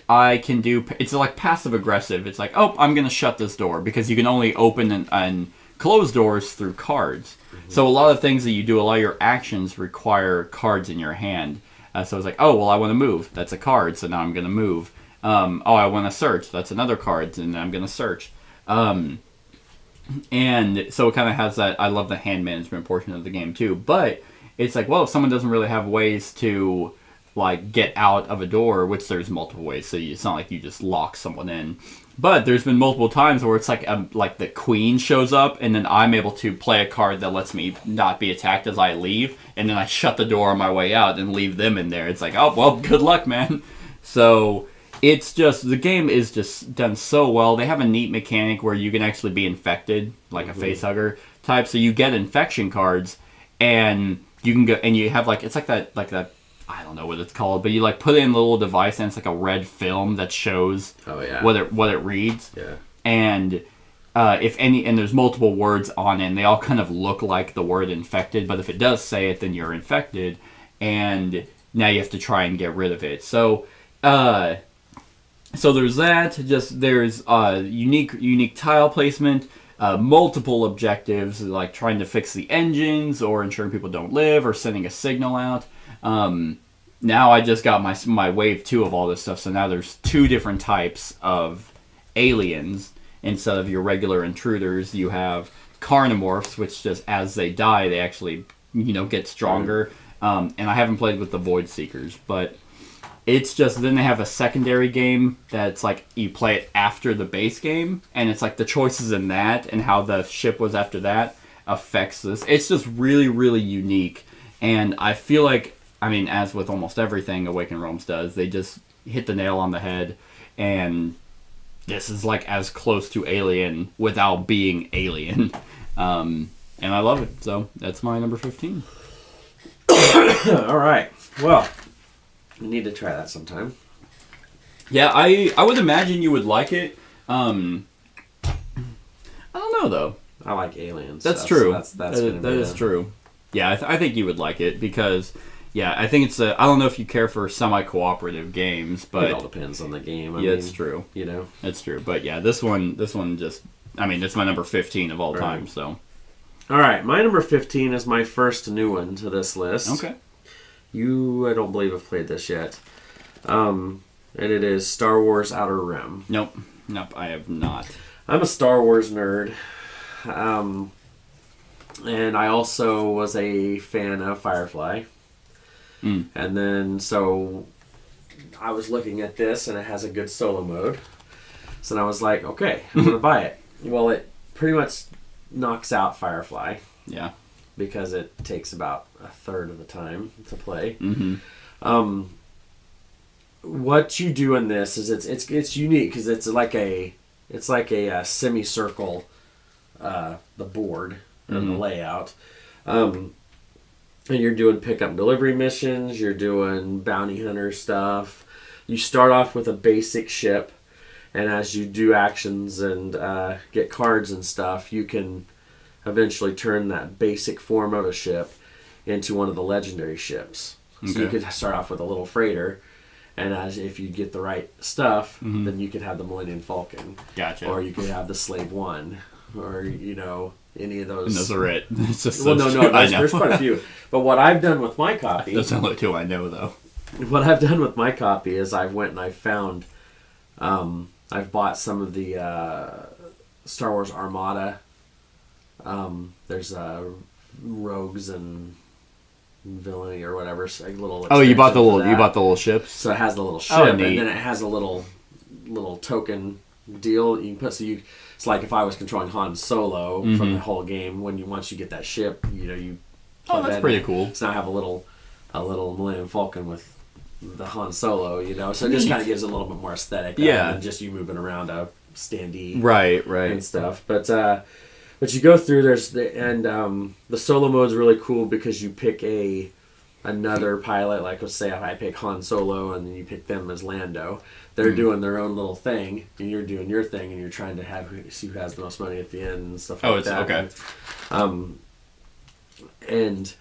I can do, it's like passive aggressive. It's like, oh, I'm gonna shut this door, because you can only open and close doors through cards. So a lot of things that you do, a lot of your actions require cards in your hand. So it's like, oh, well, I want to move. That's a card, so now I'm gonna move. Oh, I want to search. That's another card, and I'm gonna search. And so it kind of has that, I love the hand management portion of the game too, but it's like, well, if someone doesn't really have ways to like get out of a door, which there's multiple ways, so it's not like you just lock someone in, but there's been multiple times where it's like the queen shows up, and then I'm able to play a card that lets me not be attacked as I leave, and then I shut the door on my way out and leave them in there. It's like, oh, well, good luck, man. So it's just, the game is just done so well. They have a neat mechanic where you can actually be infected, like a facehugger type. So you get infection cards, and you can go, and you have like, it's like that, I don't know what it's called, but you like put it in a little device, and it's like a red film that shows what it reads. Yeah. And and there's multiple words on it, and they all kind of look like the word infected, but if it does say it, then you're infected, and now you have to try and get rid of it. So there's that. There's unique tile placement, multiple objectives like trying to fix the engines, or ensuring people don't live, or sending a signal out. Now I just got my wave 2 of all this stuff, so now there's 2 different types of aliens instead of your regular intruders. You have carnomorphs, which just as they die, they actually get stronger. And I haven't played with the Void Seekers, but it's just, then they have a secondary game that's like, you play it after the base game, and it's like the choices in that and how the ship was after that affects this. It's just really, really unique, and I feel like, I mean, as with almost everything Awakened Realms does, they just hit the nail on the head, and this is like as close to Alien without being Alien. And I love it, so that's my number 15. All right, well, we need to try that sometime. Yeah, I would imagine you would like it. I don't know, though. I like aliens. That's true. That is true. Yeah, I think you would like it, because, yeah, I think it's I don't know if you care for semi-cooperative games, but it all depends on the game. I mean, it's true. It's true. But yeah, this one just, I mean, it's my number 15 of all time. So, all right, my number 15 is my first new one to this list. Okay. I don't believe I've played this yet. And it is Star Wars Outer Rim. Nope, I have not. I'm a Star Wars nerd. And I also was a fan of Firefly. And then, so I was looking at this, and it has a good solo mode. So then I was like, okay, I'm going to buy it. Well, it pretty much knocks out Firefly. Yeah. Because it takes about a third of the time to play. Mm-hmm. What you do in this is it's unique because it's like a semicircle, the board and the layout. And you're doing pickup and delivery missions. You're doing bounty hunter stuff. You start off with a basic ship, and as you do actions and get cards and stuff, you can eventually turn that basic form of a ship into one of the legendary ships. Okay. So you could start off with a little freighter, and if you get the right stuff, then you could have the Millennium Falcon. Gotcha. Or you could have the Slave One, or any of those. And those are it. It's just well, no, there's quite a few. But what I've done with my copy. Those are the two I know, though. What I've done with my copy is I've went and I found, I've bought some of the Star Wars Armada. There's rogues and villainy or whatever, so like little. Oh, you bought the little ships. So it has the little ship, and then it has a little token deal you can put. It's like if I was controlling Han Solo from the whole game. Once you get that ship, you. Oh, that's pretty cool. So now I have a little Millennium Falcon with the Han Solo, So it just kind of gives it a little bit more aesthetic, than just you moving around a standee, right, and stuff. But you go through the solo mode's really cool because you pick another pilot. Like let's say if I pick Han Solo and then you pick them as Lando, they're doing their own little thing and you're doing your thing and you're trying to see who has the most money at the end and stuff like that. Oh, it's okay. And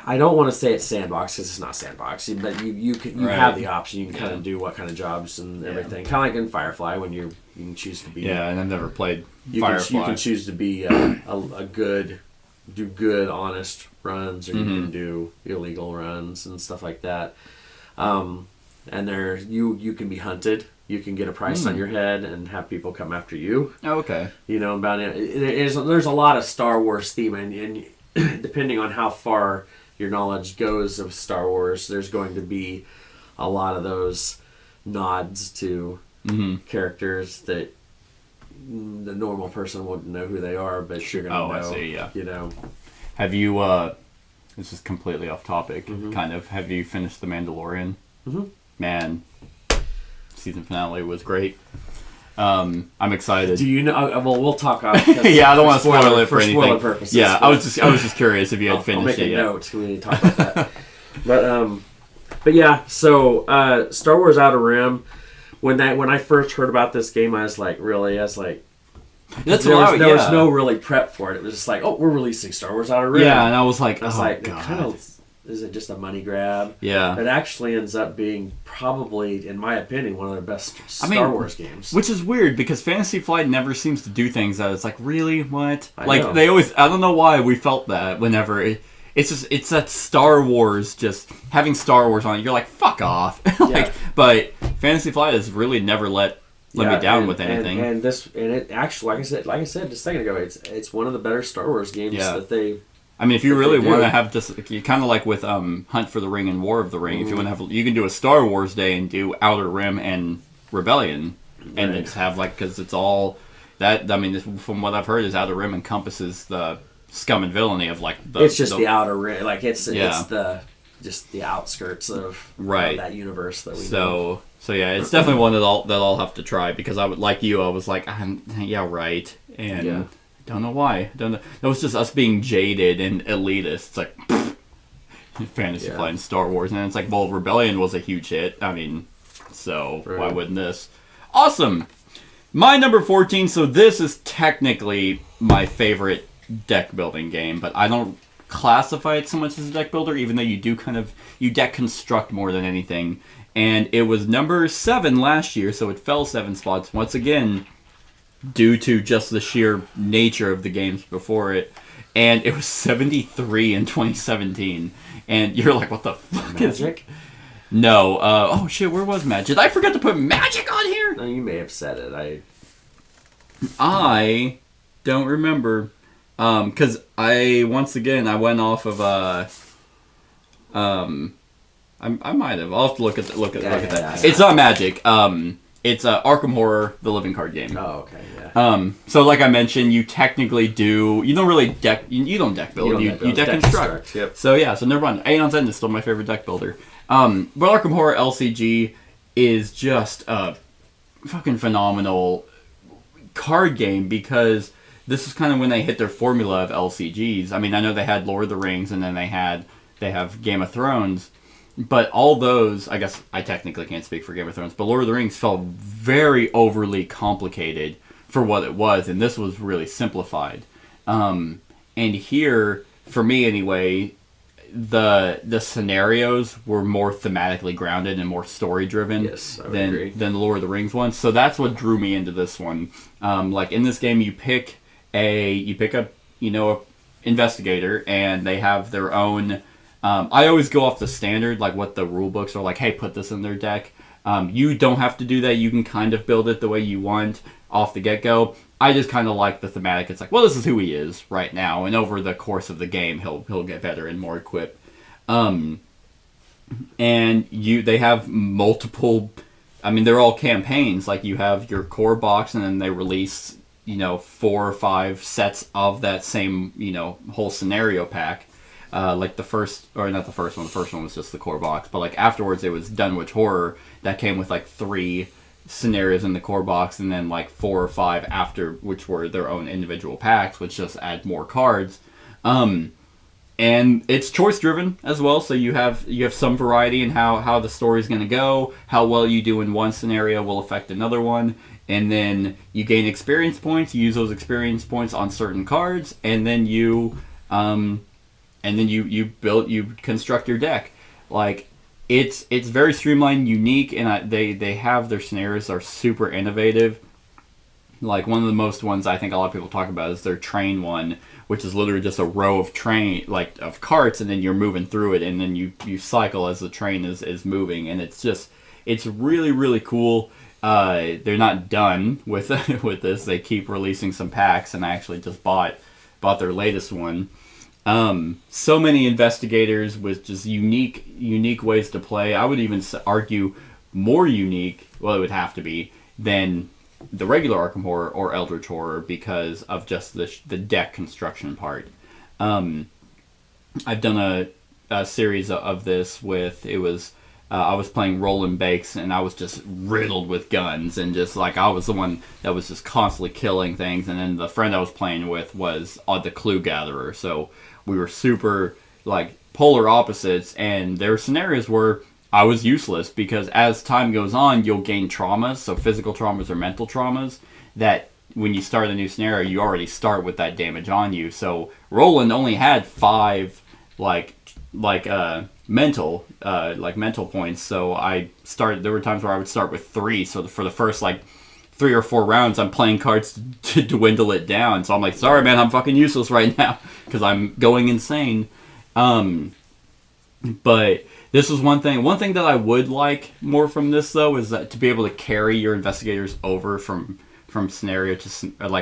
I don't want to say it's sandbox because it's not sandbox, but you have the option. You can kind of do what kind of jobs and everything. Kind of like in Firefly when you can choose to be. Yeah, and I've never played Firefly. You can choose to be a good, do good, honest runs, or you can do illegal runs and stuff like that. And you can be hunted. You can get a price on your head and have people come after you. Oh, okay. About it. There's a lot of Star Wars theme, and depending on how far your knowledge goes of Star Wars, there's going to be a lot of those nods to characters that the normal person wouldn't know who they are, but you're going to know. I see, yeah. Have you, this is completely off topic, kind of, have you finished The Mandalorian? Man, season finale was great. I'm excited. Do you know? Well, we'll talk about yeah, I don't want to spoil it for anything. Spoiler purposes. Yeah, I was just curious if you had finished it yet. I'll make a note when we talk about that. But yeah, so Star Wars Outer Rim. When I first heard about this game, I was like, really? I was like, there was no really prep for it. It was just like, oh, we're releasing Star Wars Outer Rim. Yeah, and I was like, God. Is it just a money grab? Yeah. It actually ends up being probably, in my opinion, one of the best Star Wars games. Which is weird because Fantasy Flight never seems to do things that it's like, really? What? I know. They always, I don't know why we felt that whenever it's that Star Wars, just having Star Wars on it, you're like, fuck off. But Fantasy Flight has really never let me down with anything. And it actually, like I said just a second ago, it's one of the better Star Wars games that they. I mean, if you really want to have just kind of like with Hunt for the Ring and War of the Ring, if you want to have, you can do a Star Wars day and do Outer Rim and Rebellion, and just have because it's all that. I mean, from what I've heard, is Outer Rim encompasses the scum and villainy of it's just the Outer Rim, it's the just the outskirts of that universe that we know. So yeah, it's definitely one that I'll have to try because I would like you. I was like, yeah, right, and. Yeah. Don't know why. Don't know. That was just us being jaded and elitist. It's like Fantasy Flight and Star Wars, and it's like, well, Rebellion was a huge hit. I mean, so why wouldn't this? Awesome. My number 14. So this is technically my favorite deck building game, but I don't classify it so much as a deck builder, even though you do you deck construct more than anything. And it was number 7 last year, so it fell 7 spots once again. Due to just the sheer nature of the games before it. And it was 73 in 2017. And you're like, what the fuck Magic? No. Oh, shit, where was Magic? Did I forget to put Magic on here? No, you may have said it. I don't remember. Because I went off of I might have. I'll have to look at that. Yeah. It's not Magic. It's Arkham Horror, the living card game. Oh, okay, yeah. So like I mentioned, you technically do. You don't really deck. You don't deck build. You deck construct. Yep. So yeah. So never mind. Aeon's End is still my favorite deck builder. But Arkham Horror LCG is just a fucking phenomenal card game because this is kind of when they hit their formula of LCGs. I mean, I know they had Lord of the Rings and then they have Game of Thrones. But all those, I guess I technically can't speak for Game of Thrones, but Lord of the Rings felt very overly complicated for what it was, and this was really simplified. And here, for me anyway, the scenarios were more thematically grounded and more story driven than the Lord of the Rings ones. So that's what drew me into this one. Like in this game, you pick a investigator, and they have their own. I always go off the standard, like what the rule books are like, hey, put this in their deck. You don't have to do that. You can kind of build it the way you want off the get-go. I just kind of like the thematic. It's like, well, this is who he is right now, and over the course of the game, he'll get better and more equipped. And they have multiple... I mean, they're all campaigns. Like, you have your core box, and then they release, 4 or 5 sets of that same, whole scenario pack. Like the first one was just the core box, but like afterwards it was Dunwich Horror that came with like 3 scenarios in the core box, and then like 4 or 5 after, which were their own individual packs, which just add more cards. And it's choice driven as well, so you have some variety in how the story's going to go. How well you do in one scenario will affect another one, and then you gain experience points. You use those experience points on certain cards, and then you construct your deck. Like, it's very streamlined, unique, and they have their scenarios are super innovative. Like, one of the most ones I think a lot of people talk about is their train one, which is literally just a row of of carts, and then you're moving through it, and then you cycle as the train is moving, and it's really, really cool. They're not done with this. They keep releasing some packs, and I actually just bought their latest one. So many investigators with just unique ways to play. I would even argue more unique, well, it would have to be, than the regular Arkham Horror or Eldritch Horror because of just the deck construction part. I've done a series of this with, I was playing Roll and Bakes, and I was just riddled with guns, and just like I was the one that was just constantly killing things, and then the friend I was playing with was the Clue Gatherer, so we were super like polar opposites, and their scenarios were I was useless because as time goes on, you'll gain traumas, so physical traumas or mental traumas, that when you start a new scenario, you already start with that damage on you. So Roland only had 5 mental points, so there were times where I would start with 3, so for the first 3 or 4 rounds, I'm playing cards to dwindle it down. So I'm like, sorry, man, I'm fucking useless right now because I'm going insane. But this was one thing. One thing that I would like more from this, though, is that to be able to carry your investigators over from scenario to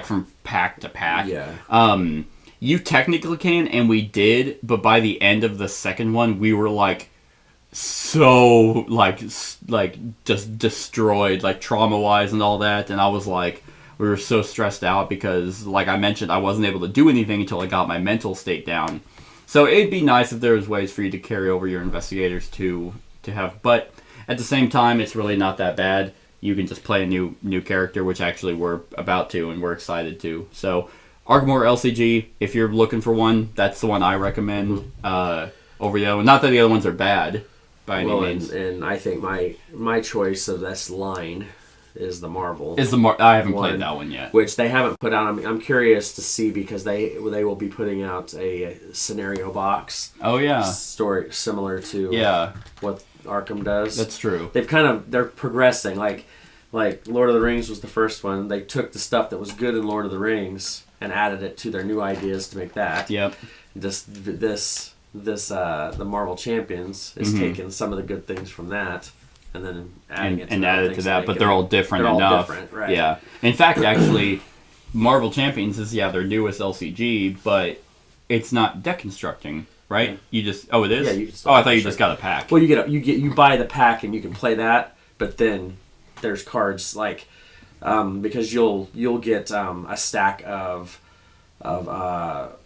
from pack to pack. Yeah. You technically can, and we did, but by the end of the second one, we were so just destroyed, trauma-wise and all that, and I was we were so stressed out because, like I mentioned, I wasn't able to do anything until I got my mental state down. So it'd be nice if there was ways for you to carry over your investigators to have, but at the same time, it's really not that bad. You can just play a new character, which actually we're about to, and we're excited to. So Arkham Horror LCG, if you're looking for one, that's the one I recommend over the other one. Not that the other ones are bad by any means. And I think my choice of this line is the Marvel. I haven't played that one yet. Which they haven't put out. I'm curious to see because they will be putting out a scenario box. Oh yeah. Story similar to what Arkham does. That's true. They're progressing. Like Lord of the Rings was the first one. They took the stuff that was good in Lord of the Rings and added it to their new ideas to make that. Yep. The Marvel Champions is taking some of the good things from that and then adding it to that. But they're all different enough. Different, right? Yeah. In fact, actually, Marvel Champions is their newest LCG, but it's not deck constructing. right? Yeah. You just it is. Yeah, you can oh, I thought you just got a pack. Well, you buy the pack and you can play that, but then there's cards like because you'll get a stack of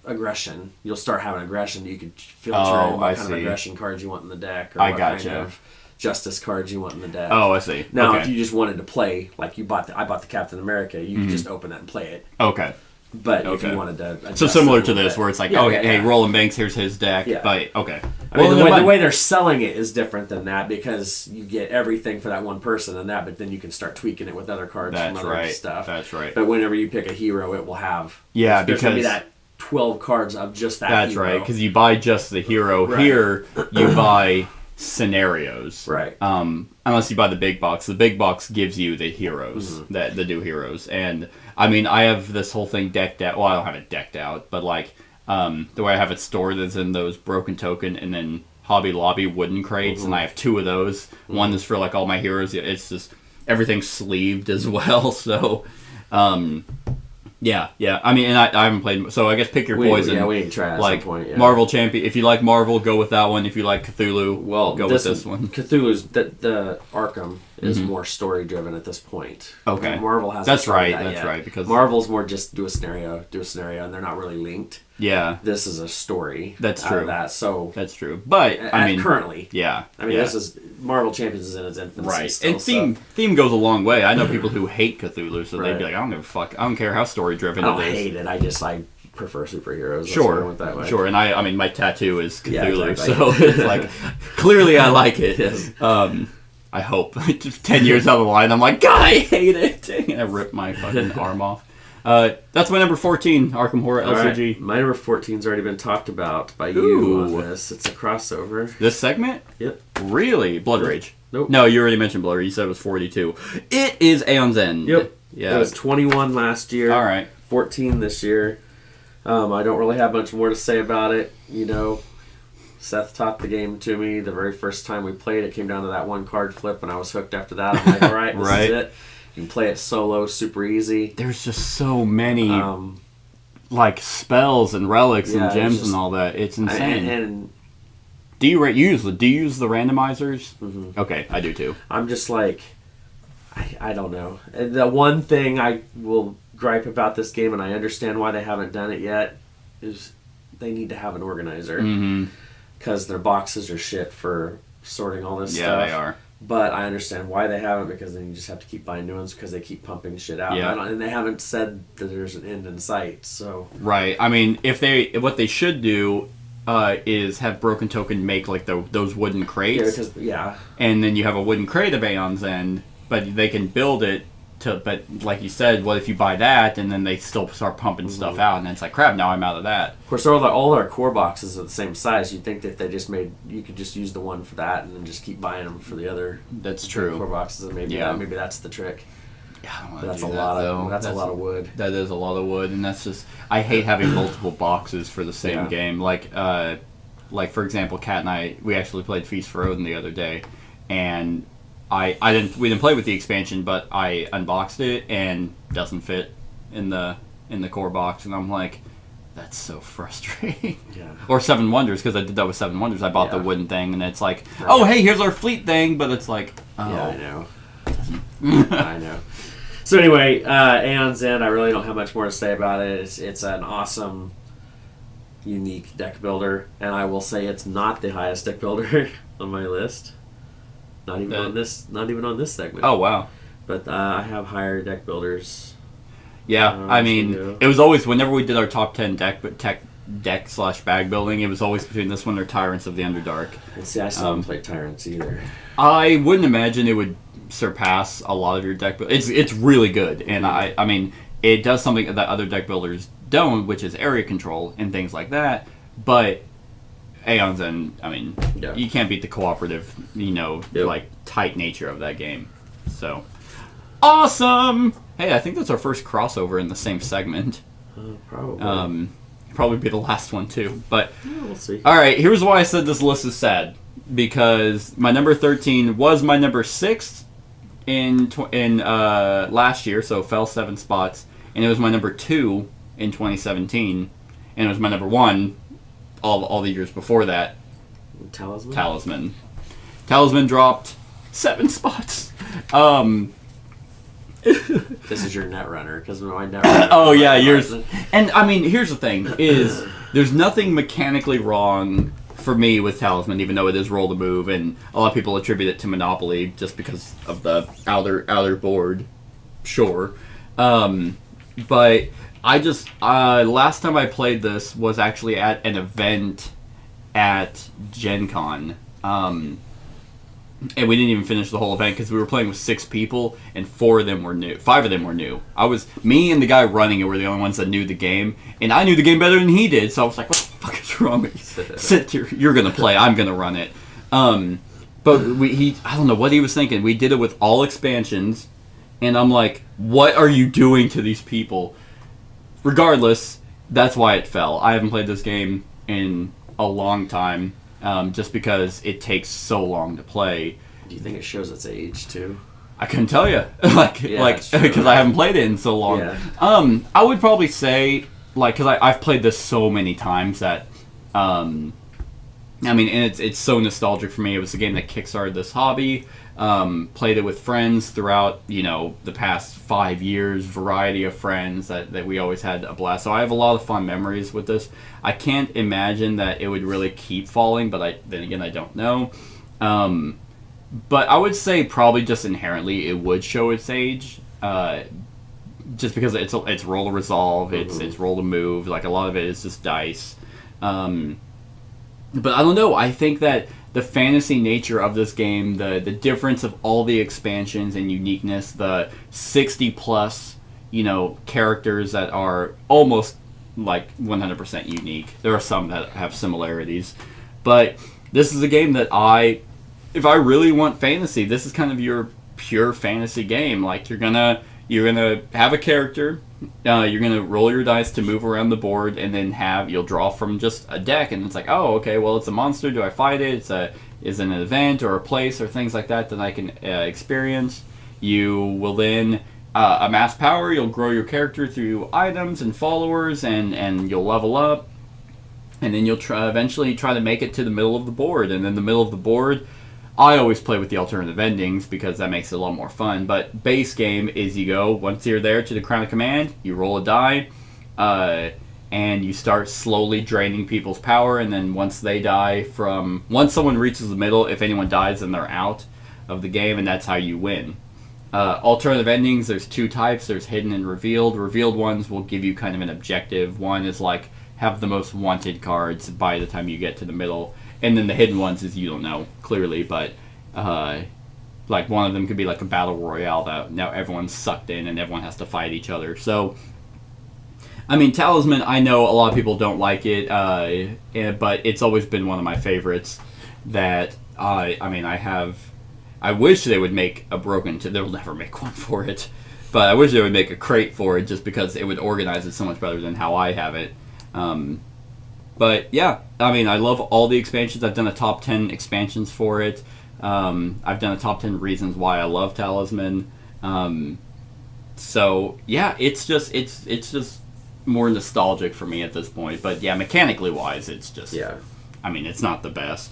aggression. You'll start having aggression. You can filter in what kind of aggression cards you want in the deck, or what kind of justice cards you want in the deck. Oh, I see. Now, if you just wanted to play, like I bought the Captain America, you could just open that and play it. Okay. But if you wanted to, so similar to this, where it's like, hey, Roland Banks, here's his deck. Yeah. But okay. I mean, the way they're selling it is different than that, because you get everything for that one person and that, but then you can start tweaking it with other cards from other stuff. That's right. But whenever you pick a hero, it will have there's going to be that 12 cards of just that hero. That's right, because you buy just the hero. Right. Here, you buy scenarios. Right. Unless you buy the big box. The big box gives you the heroes, the new heroes. And, I mean, I have this whole thing decked out. Well, I don't have it decked out, but, like, the way I have it stored is in those Broken Token and then Hobby Lobby wooden crates, and I have 2 of those. One is for, like, all my heroes. It's just, everything's sleeved as well, so... Yeah. I mean, and I haven't played, so I guess pick your poison. Yeah, we need to try it at some point. Yeah. Marvel Champion. If you like Marvel, go with that one. If you like Cthulhu, go with this one. Cthulhu's the Arkham is more story driven at this point. Okay, Marvel has. That's right. That's right. Because Marvel's more just do a scenario, and they're not really linked. Yeah, this is a story. That's true. That's true. But I mean, currently, this is Marvel Champions is in its infancy. Right, still, and theme goes a long way. I know people who hate Cthulhu, so they'd be like, I don't give a fuck. I don't care how story driven it is. I don't hate it. I prefer superheroes. Sure, I went that way. Sure. And I mean, my tattoo is Cthulhu, exactly. so it's like clearly I like it. Yes. I hope. Just 10 years down the line, I'm like, God, I hate it. And I rip my fucking arm off. That's my number 14, Arkham Horror LCG. Right. My number 14's already been talked about by you on this. It's a crossover. This segment? Yep. Really? Blood Rage? Nope. No, you already mentioned Blood Rage. You said it was 42. It is Aeon's End. Yep. Yeah. It was 21 last year. All right. 14 this year. I don't really have much more to say about it. You know, Seth taught the game to me the very first time we played. It came down to that one card flip, and I was hooked after that. I'm like, all right, this is it. You can play it solo, super easy. There's just so many like spells and relics and gems and all that. It's insane. And do you use the randomizers? Mm-hmm. Okay, I do too. I'm just like, I don't know. And the one thing I will gripe about this game, and I understand why they haven't done it yet, is they need to have an organizer. Because their boxes are shit for sorting all this stuff. Yeah, they are. But I understand why they haven't, because then you just have to keep buying new ones because they keep pumping shit out. Yeah. And they haven't said that there's an end in sight. So right. I mean, what they should do is have Broken Token make like those wooden crates. And then you have a wooden crate of Aeon's End, but they can build it to. But like you said, what if you buy that and then they still start pumping stuff out, and then it's like, crap, now I'm out of that. Of course, all our core boxes are the same size. You'd think that if they just you could just use the one for that and then just keep buying them for the other. That's true. Core boxes, and maybe that's the trick. Yeah, that's a lot of wood. That is a lot of wood, and that's just, I hate having multiple boxes for the same game. Like for example, Kat and I, we actually played Feast for Odin the other day, and we didn't play with the expansion, but I unboxed it and doesn't fit in the core box, and I'm like, that's so frustrating. Yeah. Or Seven Wonders, because I did that with Seven Wonders. I bought the wooden thing, and it's like, oh hey, here's our fleet thing, but it's like, oh. Yeah, I know. I know. So anyway, Aeon's End, I really don't have much more to say about it. It's an awesome, unique deck builder, and I will say it's not the highest deck builder on my list. Not even on this segment. Oh wow! But I have higher deck builders. Yeah, I mean, it was always, whenever we did our top 10 deck/bag building, it was always between this one or Tyrants of the Underdark. And see, I still haven't played Tyrants either. I wouldn't imagine it would surpass a lot of your deck builders. It's really good, and I mean, it does something that other deck builders don't, which is area control and things like that. But Aeon's End, I mean, you can't beat the cooperative, like tight nature of that game. So awesome! Hey, I think that's our first crossover in the same segment. Probably. Probably be the last one too, but we'll see. All right, here's why I said this list is sad, because my number 13 was my number 6 in last year, so it fell 7 spots, and it was my number 2 in 2017, and it was my number 1 all the years before that. Talisman? Talisman dropped 7 spots. This is your Netrunner, because my Netrunner... Oh, yeah, yours... And, I mean, here's the thing, is there's nothing mechanically wrong for me with Talisman, even though it is roll to move, and a lot of people attribute it to Monopoly just because of the outer board. Sure. But I just... last time I played this was actually at an event at Gen Con. And we didn't even finish the whole event because we were playing with 6 people, and 5 of them were new. Me and the guy running it were the only ones that knew the game, and I knew the game better than he did, so I was like, what the fuck is wrong with you? Sit here, you're gonna play, I'm gonna run it. But I don't know what he was thinking. We did it with all expansions, and I'm like, what are you doing to these people? Regardless, that's why it fell. I haven't played this game in a long time. Just because it takes so long to play. Do you think it shows its age too? I couldn't tell you, because I haven't played it in so long. Yeah. I would probably say, because I've played this so many times that, and it's so nostalgic for me. It was a game that kickstarted this hobby. Played it with friends throughout, the past 5 years, variety of friends that we always had a blast. So I have a lot of fun memories with this. I can't imagine that it would really keep falling, but then again, I don't know. But I would say probably just inherently it would show its age, just because it's roll to resolve, it's roll to move. Like, a lot of it is just dice. But I don't know. I think that the fantasy nature of this game, the difference of all the expansions and uniqueness, the 60 plus, characters that are almost like 100% unique. There are some that have similarities, but this is a game that if I really want fantasy, this is kind of your pure fantasy game. Like, you're gonna have a character. You're going to roll your dice to move around the board, and then you'll draw from just a deck, and it's like, oh, okay, well, it's a monster. Do I fight it? Is it an event or a place or things like that I can experience? You will then amass power. You'll grow your character through items and followers, and you'll level up, and then you'll eventually try to make it to the middle of the board, and then the middle of the board, I always play with the alternative endings because that makes it a lot more fun. But base game is once you're there to the Crown of Command, you roll a die, and you start slowly draining people's power. And then once someone reaches the middle, if anyone dies, then they're out of the game, and that's how you win. Alternative endings, there's 2 types. There's hidden and revealed. Revealed ones will give you kind of an objective. One is like, have the most wanted cards by the time you get to the middle. And then the hidden ones is you don't know, clearly, but like one of them could be like a battle royale that now everyone's sucked in and everyone has to fight each other. So, Talisman, I know a lot of people don't like it, but it's always been one of my favorites that I wish they would make a they'll never make one for it, but I wish they would make a crate for it just because it would organize it so much better than how I have it. But yeah, I love all the expansions. I've done a top 10 expansions for it. I've done a top 10 reasons why I love Talisman. So yeah, it's just more nostalgic for me at this point. But yeah, mechanically wise, it's just it's not the best.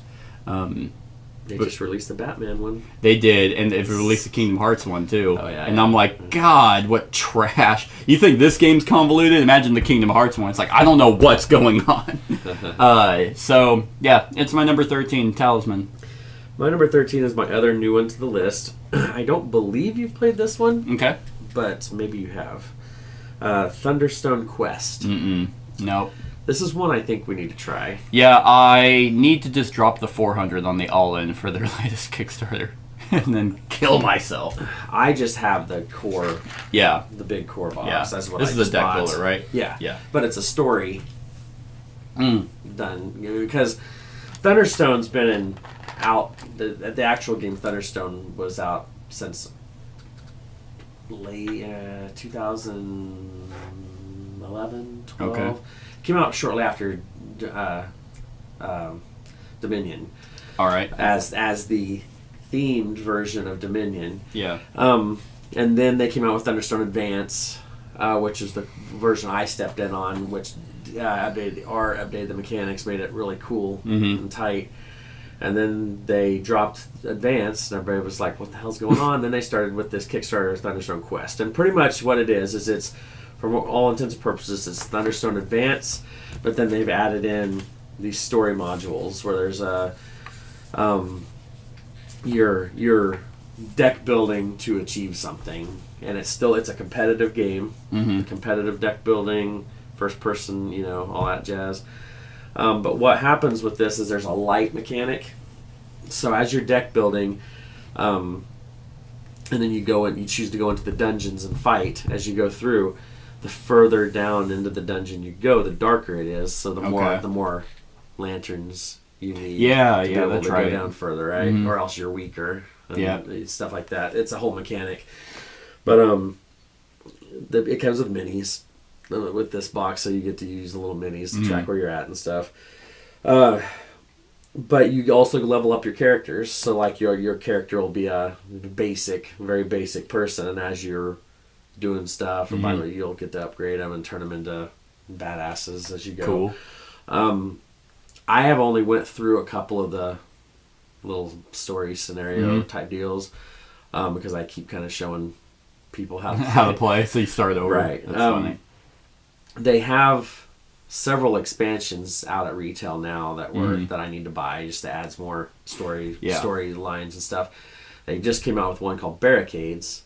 They just released the Batman one. They did, and they've released the Kingdom Hearts one too. Oh, yeah, and I'm like, God, what trash! You think this game's convoluted? Imagine the Kingdom Hearts one. It's like, I don't know what's going on. So yeah, it's my number 13, Talisman. My number 13 is my other new one to the list. I don't believe you've played this one. Okay. But maybe you have. Thunderstone Quest. Nope. This is one I think we need to try. Yeah, I need to just drop the 400 on the all-in for their latest Kickstarter and then kill myself. I just have the core. Yeah. The big core box. Yeah. That's what this is a deck builder, right? Yeah. Yeah. But it's a story done. Because Thunderstone's been out. The actual game Thunderstone was out since late 2011, 12. Okay. Came out shortly after Dominion. All right. As the themed version of Dominion. Yeah. And then they came out with Thunderstone Advance, which is the version I stepped in on, which updated the art, updated the mechanics, made it really cool and tight. And then they dropped Advanced, and everybody was like, what the hell's going on? Then they started with this Kickstarter Thunderstone Quest. And pretty much what it is it's, for all intents and purposes, it's Thunderstone Advance, but then they've added in these story modules where there's your deck building to achieve something. And it's a competitive game, competitive deck building, first person, all that jazz. But what happens with this is there's a light mechanic. So as you're deck building, and then you choose to go into the dungeons and fight as you go through, the further down into the dungeon you go, the darker it is. So the more lanterns you need to be able to go down further, right? Or else you're weaker. Stuff like that. It's a whole mechanic. But it comes with minis. With this box, so you get to use the little minis to track where you're at and stuff. But you also level up your characters, so like your character will be a very basic person, and as you're doing stuff, and by the way, you'll get to upgrade them and turn them into badasses as you go. Cool. I have only went through a couple of the little story scenario type deals because I keep kind of showing people how to play. So you start over. Right. That's funny. They have several expansions out at retail now that I need to buy just to add more story lines and stuff. They just came out with one called Barricades,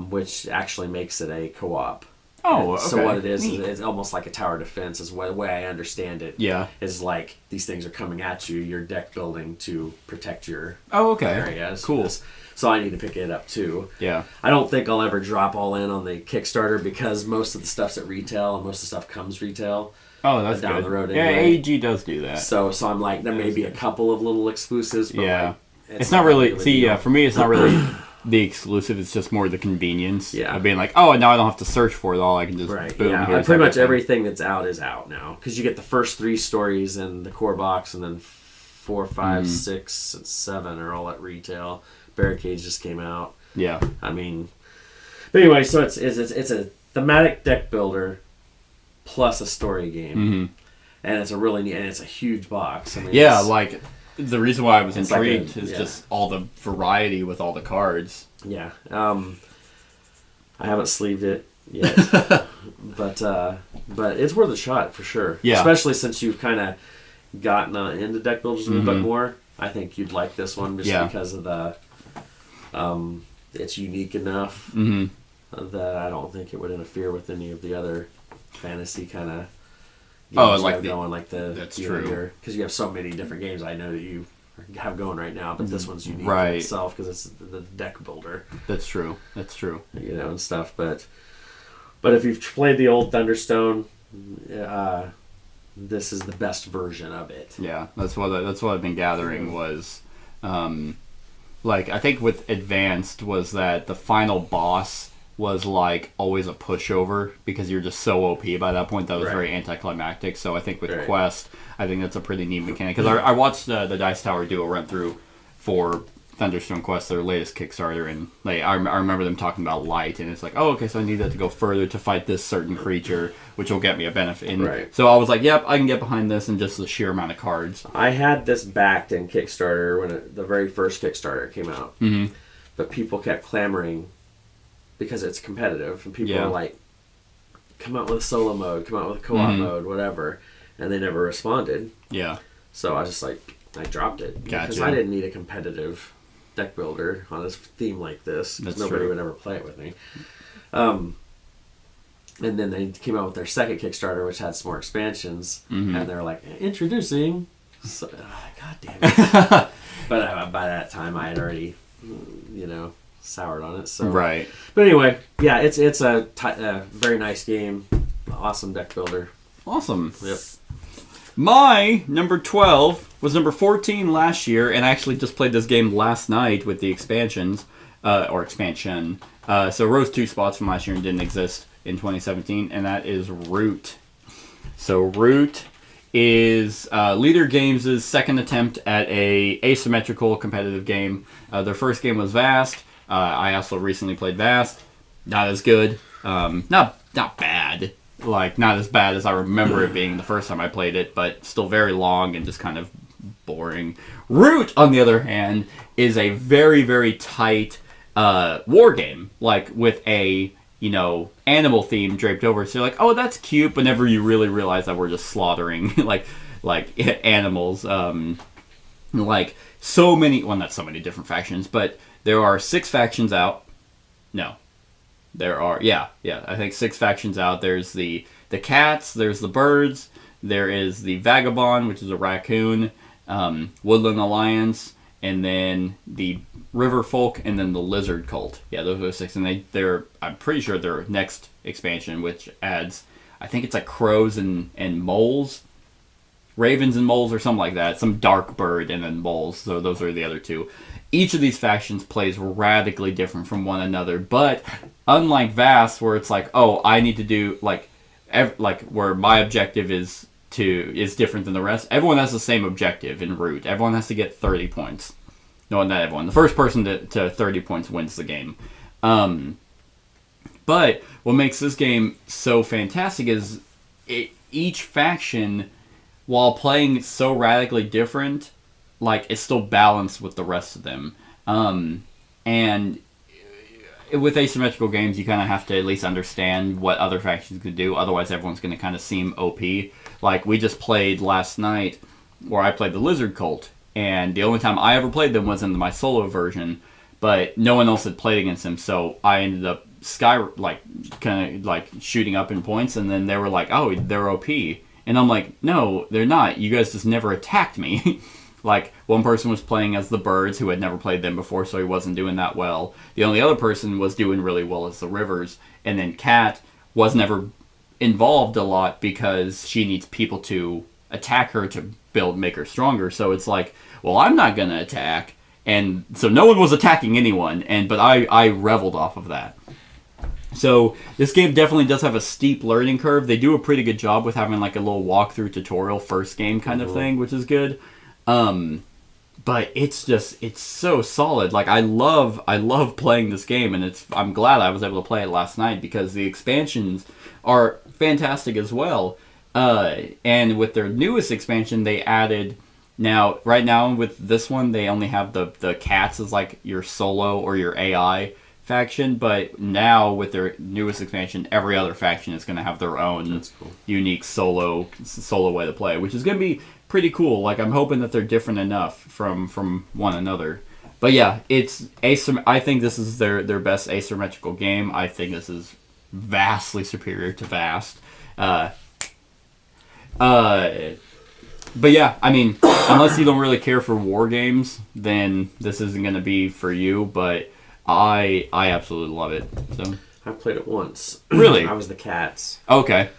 which actually makes it a co-op. Oh, okay. So what it is it's almost like a tower defense is the way I understand it. Yeah. Is like these things are coming at you, you're deck building to protect your areas. Cool. So I need to pick it up too. Yeah. I don't think I'll ever drop all in on the Kickstarter because most of the stuff's at retail and most of the stuff comes retail. Oh, that's down good. the road. Yeah, anyway. AEG does do that. So I'm like, there may be a couple of little exclusives, but like, it's not really. For me, it's not really the exclusive. It's just more the convenience of being like, oh, now I don't have to search for it all. I can just boom. Yeah, pretty much everything that's out is out now because you get the first 3 stories in the core box, and then 4, 5, 6, and 7 are all at retail. Barricades just came out. Yeah. I mean, but anyway, so it's a thematic deck builder plus a story game, and it's a really neat, and it's a huge box. I mean, like the reason why I was intrigued is just all the variety with all the cards. Yeah. I haven't sleeved it yet, but it's worth a shot for sure. Yeah. Especially since you've kind of gotten into deck builders a little bit more. I think you'd like this one just because of the. It's unique enough that I don't think it would interfere with any of the other fantasy kind of games that's true. Because you have so many different games I know that you have going right now, but this one's unique in itself because it's the deck builder. That's true. And stuff. But if you've played the old Thunderstone, this is the best version of it. Yeah, that's what I've been gathering was. I think with Advanced was that the final boss was like always a pushover because you're just so OP by that point that was very anticlimactic. So I think with Quest, I think that's a pretty neat mechanic because I watched the Dice Tower do a run through for Thunderstone Quest, their latest Kickstarter, and I remember them talking about light, and it's like, oh, okay, so I need that to go further to fight this certain creature, which will get me a benefit. And so I was like, yep, I can get behind this and just the sheer amount of cards. I had this backed in Kickstarter when the very first Kickstarter came out, but people kept clamoring because it's competitive, and people were like, come out with a solo mode, come out with a co-op mode, whatever, and they never responded. Yeah. So I just I dropped it because I didn't need a competitive deck builder on a theme like this because nobody would ever play it with me. And then they came out with their second Kickstarter, which had some more expansions, and they were like, introducing. So, God damn it! But by that time, I had already, soured on it. So But anyway, yeah, it's a very nice game, awesome deck builder. Awesome. Yep. My number 12 was number 14 last year, and I actually just played this game last night with the expansions, expansion. So rose 2 spots from last year and didn't exist in 2017, and that is Root. So Root is Leader Games' second attempt at a asymmetrical competitive game. Their first game was Vast. I also recently played Vast. Not as good. Not bad. Like, not as bad as I remember it being the first time I played it, but still very long and just kind of boring. Root, on the other hand, is a very, very tight war game, like with a animal theme draped over it. So you're like, oh, that's cute, but never you really realize that we're just slaughtering like animals. Like so many, well, not so many different factions, but there are 6 factions out. No, there are, I think 6 factions out. There's the cats, there's the birds, there is the vagabond, which is a raccoon, Woodland Alliance, and then the River Folk, and then the Lizard Cult. Yeah, those are 6, and they're I'm pretty sure their next expansion, which adds, I think it's like crows and moles, ravens and moles or something like that. Some dark bird and then moles. So those are the other 2. Each of these factions plays radically different from one another, but unlike Vast, where it's like, oh, I need to do like where my objective is different than the rest. Everyone has the same objective in Root. Everyone has to get 30 points. No, not everyone. The first person to 30 points wins the game. But what makes this game so fantastic is each faction, while playing so radically different, like, it's still balanced with the rest of them. And with asymmetrical games, you kind of have to at least understand what other factions can do. Otherwise, everyone's going to kind of seem OP. Like, we just played last night, where I played the Lizard Cult, and the only time I ever played them was in my solo version, but no one else had played against them, so I ended up kind of shooting up in points, and then they were like, oh, they're OP. And I'm like, no, they're not. You guys just never attacked me. Like, one person was playing as the birds, who had never played them before, so he wasn't doing that well. The only other person was doing really well as the rivers. And then Kat was never involved a lot because she needs people to attack her to make her stronger. So it's like, well, I'm not going to attack. And so no one was attacking anyone, but I reveled off of that. So this game definitely does have a steep learning curve. They do a pretty good job with having like a little walkthrough tutorial first game kind of thing, which is good. But it's so solid. Like, I love playing this game, and I'm glad I was able to play it last night because the expansions are fantastic as well. And with their newest expansion, they added, right now with this one, they only have the cats as like your solo or your AI faction, but now with their newest expansion, every other faction is going to have their own unique solo way to play, which is going to be pretty cool. Like, I'm hoping that they're different enough from one another. But yeah, I think this is their best asymmetrical game. I think this is vastly superior to Vast. But yeah, I mean, unless you don't really care for war games, then this isn't going to be for you, but I absolutely love it. So I played it once. Really? I was the cats. Okay.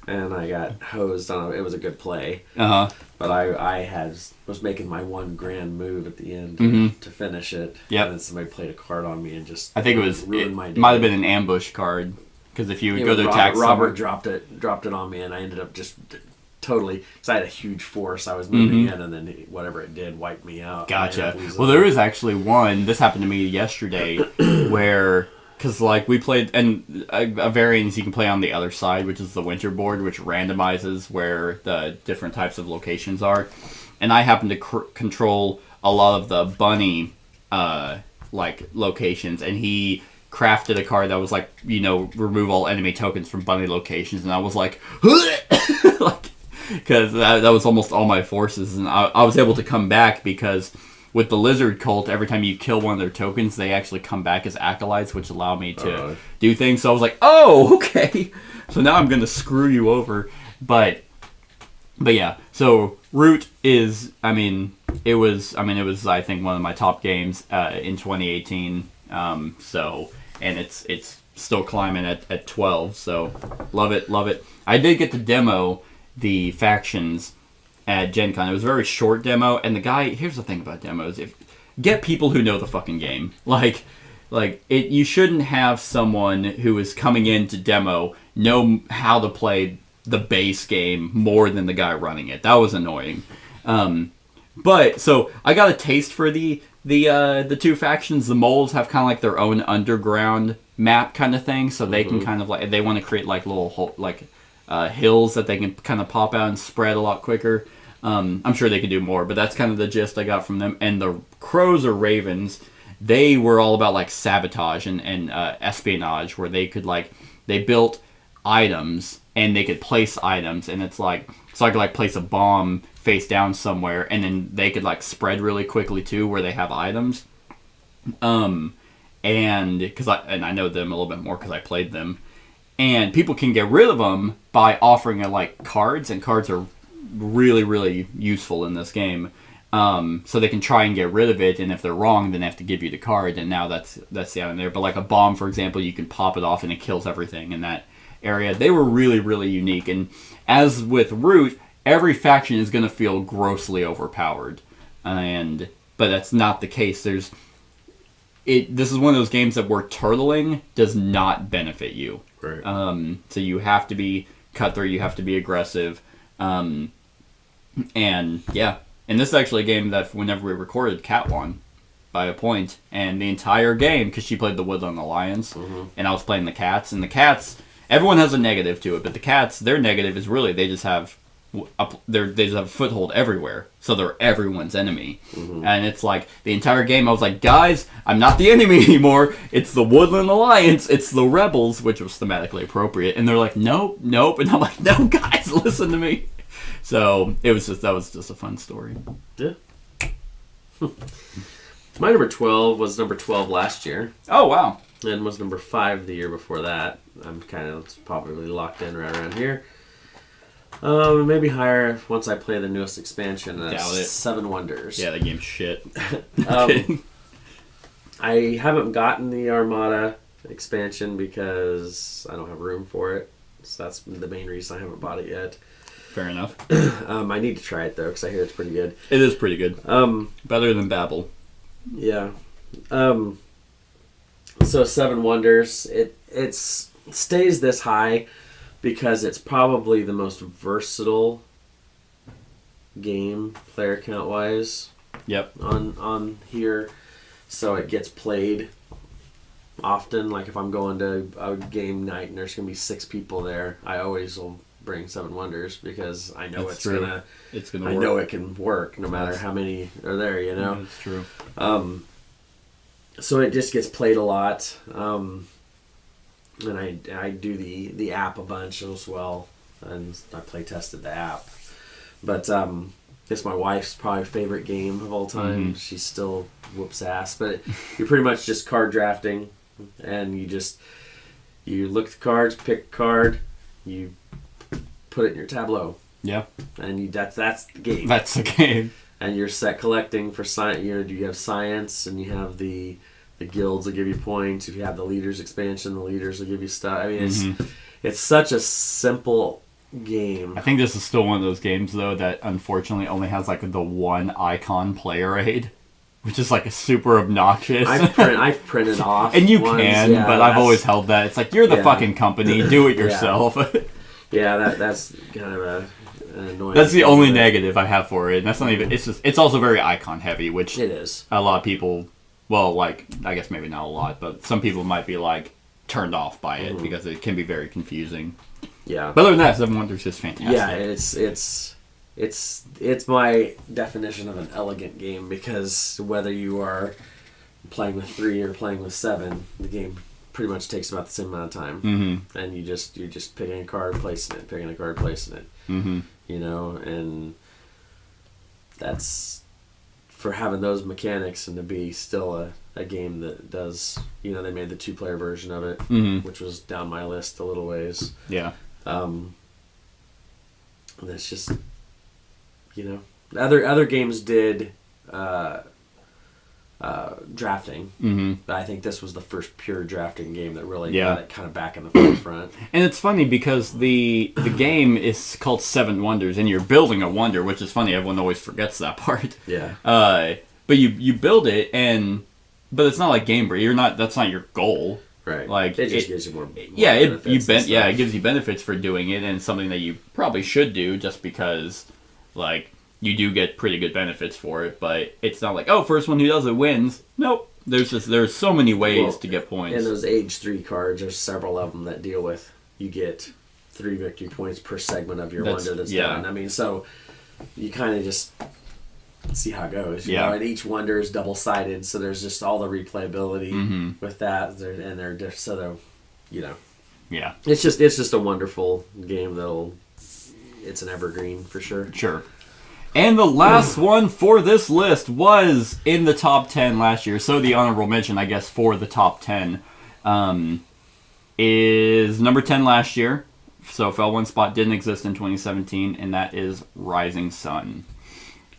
And I got hosed on it. It was a good play. Uh-huh. But I was making my one grand move at the end to finish it. Yep. And then somebody played a card on me and just ruined my day. Might have been an ambush card. Because if you would go to attack Robert dropped it on me, and I ended up just totally, because I had a huge force. I was moving in, and then whatever it did wiped me out. Gotcha. Well, there is actually one, this happened to me yesterday, where, because like we played, and a variant you can play on the other side, which is the winter board, which randomizes where the different types of locations are. And I happen to control a lot of the bunny locations, and he crafted a card that was like, remove all enemy tokens from bunny locations, and I was like, because that was almost all my forces, and I was able to come back because with the Lizard Cult, every time you kill one of their tokens, they actually come back as acolytes, which allow me to do things. So I was like, oh, okay. So now I'm going to screw you over. But yeah, so Root is, it was I think one of my top games in 2018. And it's still climbing at 12, so love it. I did get to demo the factions at Gen Con. It was a very short demo, and here's the thing about demos, get people who know the fucking game. You shouldn't have someone who is coming in to demo know how to play the base game more than the guy running it. That was annoying. But so I got a taste for the two factions. The moles have kind of like their own underground map kind of thing, so they can kind of like they want to create like little hills that they can kind of pop out and spread a lot quicker. I'm sure they could do more, but that's kind of the gist I got from them. And the crows or ravens, they were all about like sabotage and espionage, where they could they built items and they could place items, and so I could like place a bomb face down somewhere, and then they could like spread really quickly too, where they have items. And because I know them a little bit more because I played them, and people can get rid of them by offering like cards, and cards are really, really useful in this game. So they can try and get rid of it, and if they're wrong, then they have to give you the card, and now that's the out in there. But like a bomb, for example, you can pop it off and it kills everything in that area. They were really, really unique, and as with Root, every faction is going to feel grossly overpowered, but that's not the case. This is one of those games that where turtling does not benefit you. Right. So you have to be cutthroat, you have to be aggressive, and yeah. And this is actually a game that whenever we recorded, Kat won by a point, and the entire game, because she played the Woodland Alliance, and I was playing the cats, and the cats, everyone has a negative to it, but the cats, their negative is really they just have a foothold everywhere, so they're everyone's enemy. And it's like the entire game I was like, guys, I'm not the enemy anymore, it's the Woodland Alliance, it's the rebels, which was thematically appropriate, and they're like, nope, and I'm like, no, guys, listen to me. So that was just a fun story. Yeah. My number 12 was number 12 last year. Oh wow. And was number 5 the year before that. I'm kind of probably locked in right around here. Maybe higher once I play the newest expansion. Doubt it. 7 Wonders. Yeah, that game's shit. I haven't gotten the Armada expansion because I don't have room for it. So that's the main reason I haven't bought it yet. Fair enough. I need to try it though because I hear it's pretty good. It is pretty good. Better than Babel. Yeah. So 7 Wonders, it stays this high because it's probably the most versatile game player count wise. Yep. On here, so it gets played often. Like if I'm going to a game night and there's gonna be 6 people there, I always will bring 7 Wonders because I know it's gonna work. I know it can work no matter how many are there. You know. It's true. So it just gets played a lot. And I do the app a bunch as well, and I play tested the app. But it's my wife's probably favorite game of all time. She still whoops ass. But you're pretty much just card drafting, and you look at the cards, pick a card, you put it in your tableau. Yeah. And that's the game. That's the game. And you're set collecting for science. You have science, and you have the guilds that give you points. If you have the leaders expansion, the leaders will give you stuff. I mean, it's such a simple game. I think this is still one of those games though that unfortunately only has like the one icon player aid, which is like a super obnoxious. I've printed off, and you can, but I've always held that. It's like you're the fucking company, do it yourself. That's kind of an annoying. That's the only negative I have for it. And that's not even. It's also very icon heavy, which it is. A lot of people. Well, like, I guess maybe not a lot, but some people might be, like, turned off by it because it can be very confusing. Yeah. But other than that, 7 Wonders is fantastic. Yeah, it's my definition of an elegant game because whether you are playing with 3 or playing with 7, the game pretty much takes about the same amount of time. And you're just picking a card, placing it, picking a card, placing it. You know, and that's... for having those mechanics and to be still a game that does, you know, they made the 2-player version of it, which was down my list a little ways. Yeah. And that's just, you know, other games did drafting, but I think this was the first pure drafting game that really got it kind of back in the forefront. And it's funny because the game is called 7 Wonders, and you're building a wonder, which is funny. Everyone always forgets that part. Yeah. But you build it, but it's not like Game Break. That's not your goal. Right. Like it just gives you more. It gives you benefits for doing it, and it's something that you probably should do just because, like, you do get pretty good benefits for it. But it's not like, oh, first one who does it wins. Nope. There's so many ways to get points. In those Age 3 cards, there's several of them that deal with you get 3 victory points per segment of your wonder that's done. I mean, so you kind of just see how it goes. You know, and each wonder is double-sided, so there's just all the replayability with that, and they're just so they're, you know. Yeah. It's just a wonderful game it's an evergreen for sure. Sure. And the last one for this list was in the top 10 last year. So the honorable mention, I guess, for the top 10 is number 10 last year. So fell one spot, didn't exist in 2017, and that is Rising Sun.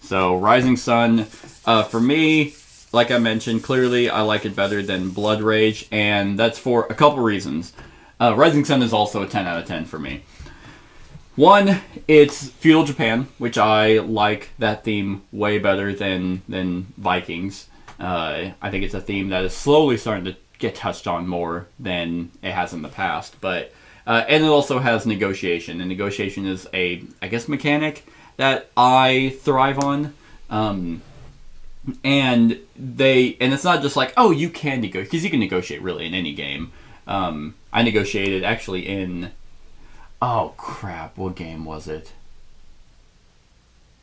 So Rising Sun, for me, like I mentioned, clearly I like it better than Blood Rage, and that's for a couple reasons. Rising Sun is also a 10 out of 10 for me. One, it's feudal Japan, which I like that theme way better than Vikings. I think it's a theme that is slowly starting to get touched on more than it has in the past. But and it also has negotiation, and negotiation is a, I guess, mechanic that I thrive on. And it's not just like, oh, you can negotiate, because you can negotiate really in any game. I negotiated actually in... Oh, crap. What game was it?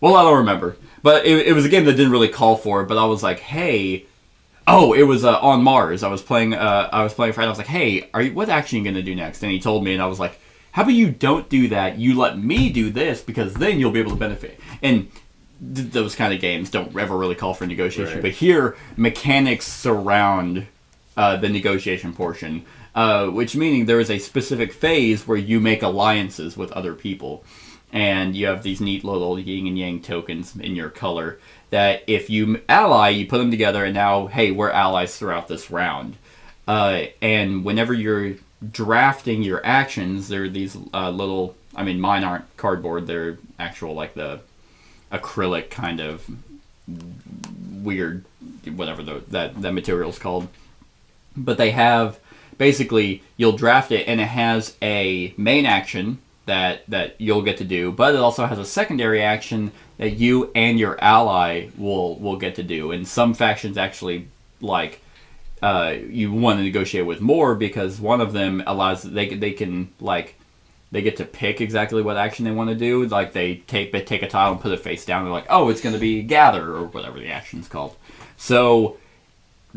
Well, I don't remember. But it was a game that didn't really call for it, but I was like, hey... Oh, it was on Mars. I was playing Friday. I was like, hey, what action are you going to do next? And he told me, and I was like, how about you don't do that? You let me do this, because then you'll be able to benefit. And those kind of games don't ever really call for negotiation. Right. But here, mechanics surround the negotiation portion. Which meaning there is a specific phase where you make alliances with other people. And you have these neat little yin and yang tokens in your color that if you ally, you put them together, and now, hey, we're allies throughout this round. And whenever you're drafting your actions, there are these little... I mean, mine aren't cardboard. They're actual, like, the acrylic kind of weird... whatever that material's called. But they have... Basically, you'll draft it, and it has a main action that you'll get to do, but it also has a secondary action that you and your ally will get to do. And some factions actually, like, you want to negotiate with more, because one of them allows... They can, like... They get to pick exactly what action they want to do. Like, they take a tile and put it face down. They're like, oh, it's going to be gather, or whatever the action's called. So...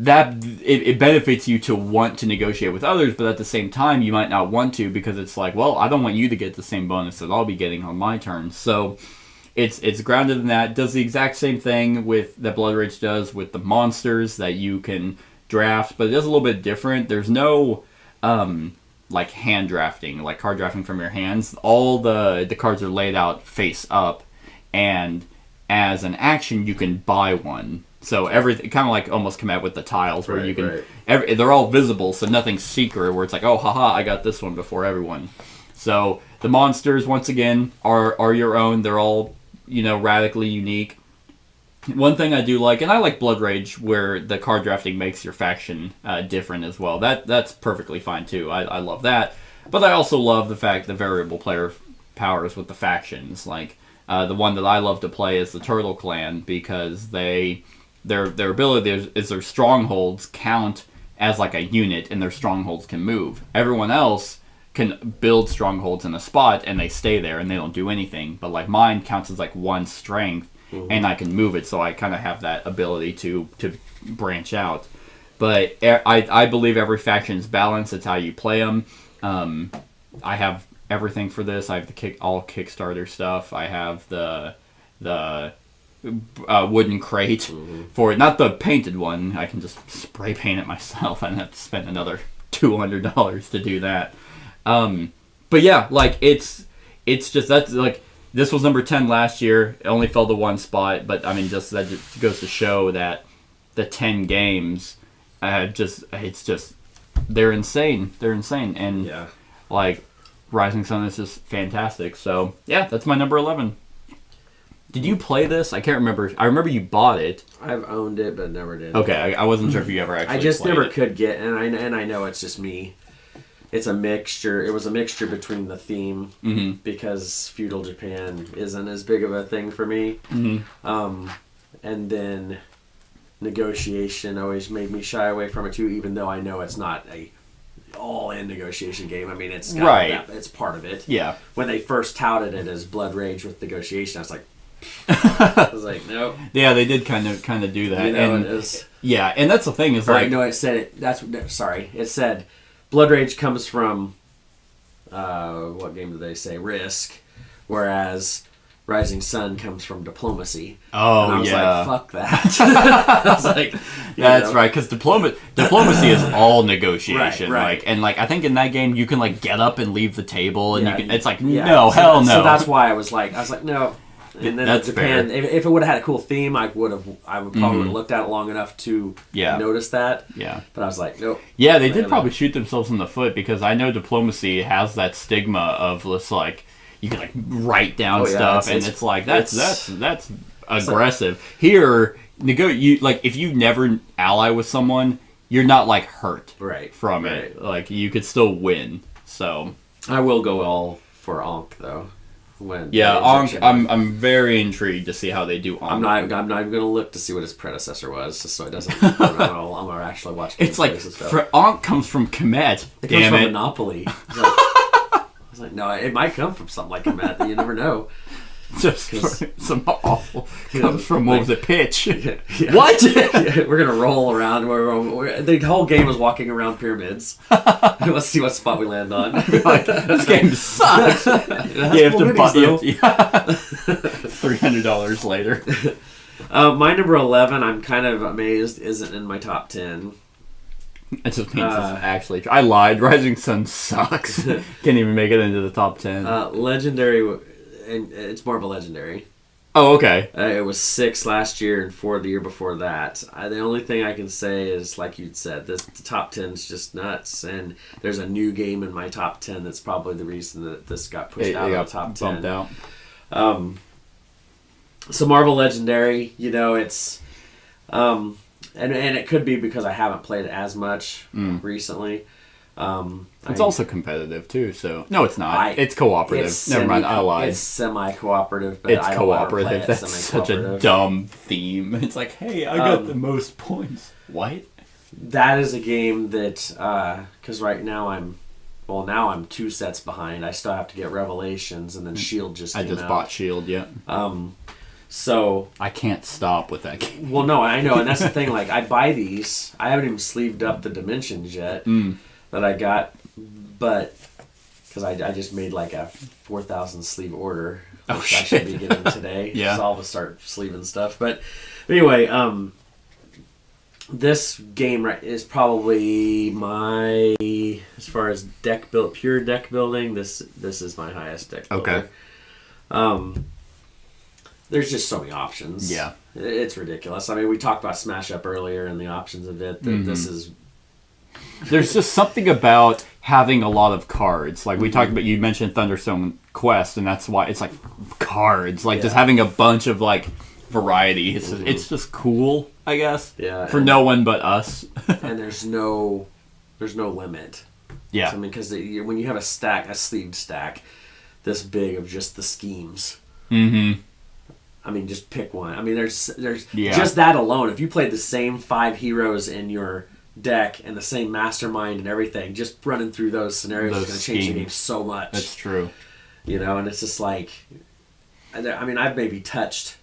that it benefits you to want to negotiate with others, but at the same time you might not want to, because it's like, well, I don't want you to get the same bonus that I'll be getting on my turn. So it's grounded in that. It does the exact same thing that Blood Rage does with the monsters that you can draft, but it does a little bit different. There's no like hand drafting, like card drafting from your hands. All the cards are laid out face up, and as an action you can buy one. So everything, kind of like almost come out with the tiles, where you can, they're all visible, so nothing's secret, where it's like, oh, haha, I got this one before everyone. So the monsters, once again, are your own. They're all, radically unique. One thing I do like, and I like Blood Rage, where the card drafting makes your faction different as well. That's perfectly fine too. I love that. But I also love the fact the variable player powers with the factions. Like the one that I love to play is the Turtle Clan, because their ability is their strongholds count as like a unit, and their strongholds can move. Everyone else can build strongholds in a spot, and they stay there, and they don't do anything. But like mine counts as like one strength, and I can move it, so I kind of have that ability to branch out. But I believe every faction is balanced. It's how you play them. I have everything for this. I have all Kickstarter stuff. I have the wooden crate for it. Not the painted one. I can just spray paint it myself. I don't have to spend another $200 to do that. But yeah, like it's just, that's like, this was number 10 last year. It only fell to one spot, but I mean, just that just goes to show that the 10 games, it's just, they're insane. They're insane. And like Rising Sun is just fantastic. So yeah, that's my number 11. Did you play this? I can't remember. I remember you bought it. I've owned it, but never did. Okay, I wasn't sure if you ever actually I just played never it. could get, and I know it's just me. It's a mixture. It was a mixture between the theme, because feudal Japan isn't as big of a thing for me. And then negotiation always made me shy away from it too, even though I know it's not a all-in negotiation game. I mean, it's got it's part of it. Yeah. When they first touted it as Blood Rage with negotiation, I was like, I was like, no. Yeah, they did kind of do that. You know, and it is. Yeah, and that's the thing is like, no, it said it. It said Blood Rage comes from what game did they say? Risk, whereas Rising Sun comes from Diplomacy. Oh, and I was yeah. like, fuck that. I was like, that's right, because diplomacy is all negotiation. Right. Like I think in that game you can like get up and leave the table, and Yeah, you can. It's like yeah. no, hell no. So that's why I was like, no. And then That's Japan, fair. if it would have had a cool theme, I would probably have looked at it long enough to notice that. Yeah. But I was like, nope. Yeah, they did probably shoot themselves in the foot, because I know diplomacy has that stigma of just like you can like write down stuff, and it's like that's aggressive. Here, if you never ally with someone, you're not like hurt from it. Like you could still win. So I will go all for Ankh though. Ankh, I'm very intrigued to see how they do Ankh. I'm not even going to look to see what his predecessor was, just so it doesn't. I'm going to actually watch. It's like Ankh comes from Kemet. It comes from Monopoly. I was like, no, it might come from something like Kemet. You never know. Just some awful comes from what was it? Pitch. Yeah. What? We're gonna roll around. The whole game was walking around pyramids. Let's see what spot we land on. Like, this game sucks. You have to buy $300 later. My number 11, I'm kind of amazed isn't in my top 10. It just means it's actually true. I lied. Rising Sun sucks. Can't even make it into the top 10. Legendary. And it's more of a legendary. Oh, okay. It was 6 last year and 4 the year before that. The only thing I can say is, like you'd said, the top 10 is just nuts. And there's a new game in my top 10 that's probably the reason that this got pushed out of the top 10. Bumped out. So Marvel Legendary, it's... and it could be because I haven't played it as much recently. It's also competitive too, so no, it's not. It's cooperative. Never mind, I lied. It's semi-cooperative, but it's I don't cooperative. That's such a dumb theme. It's like, hey, I got the most points. What? That is a game that because right now I'm 2 sets behind. I still have to get Revelations, and then Shield just came out. I just bought Shield, yeah. So I can't stop with that game. Well, no, I know, and that's the thing. Like, I buy these. I haven't even sleeved up the Dimensions yet that I got, but because I just made like a 4,000 sleeve order, which I should be getting today. Yeah, so I'll start sleeving stuff. But anyway, this game is probably my, as far as pure deck building. This is my highest deck builder. Okay. There's just so many options. Yeah. It's ridiculous. I mean, we talked about Smash Up earlier and the options of it. This is... There's just something about having a lot of cards. Like we talked about, you mentioned Thunderstone Quest, and that's why it's like cards. Like just having a bunch of like variety. It's just cool, I guess. Yeah. For no one but us. And there's no limit. Yeah. So, I mean, because when you have a sleeved stack, this big of just the schemes. Mm-hmm. I mean, just pick one. I mean, there's just that alone. If you played the same 5 heroes in your deck and the same mastermind and everything, just running through those scenarios is going to change the game so much. That's true. And it's just like, I mean, I've maybe touched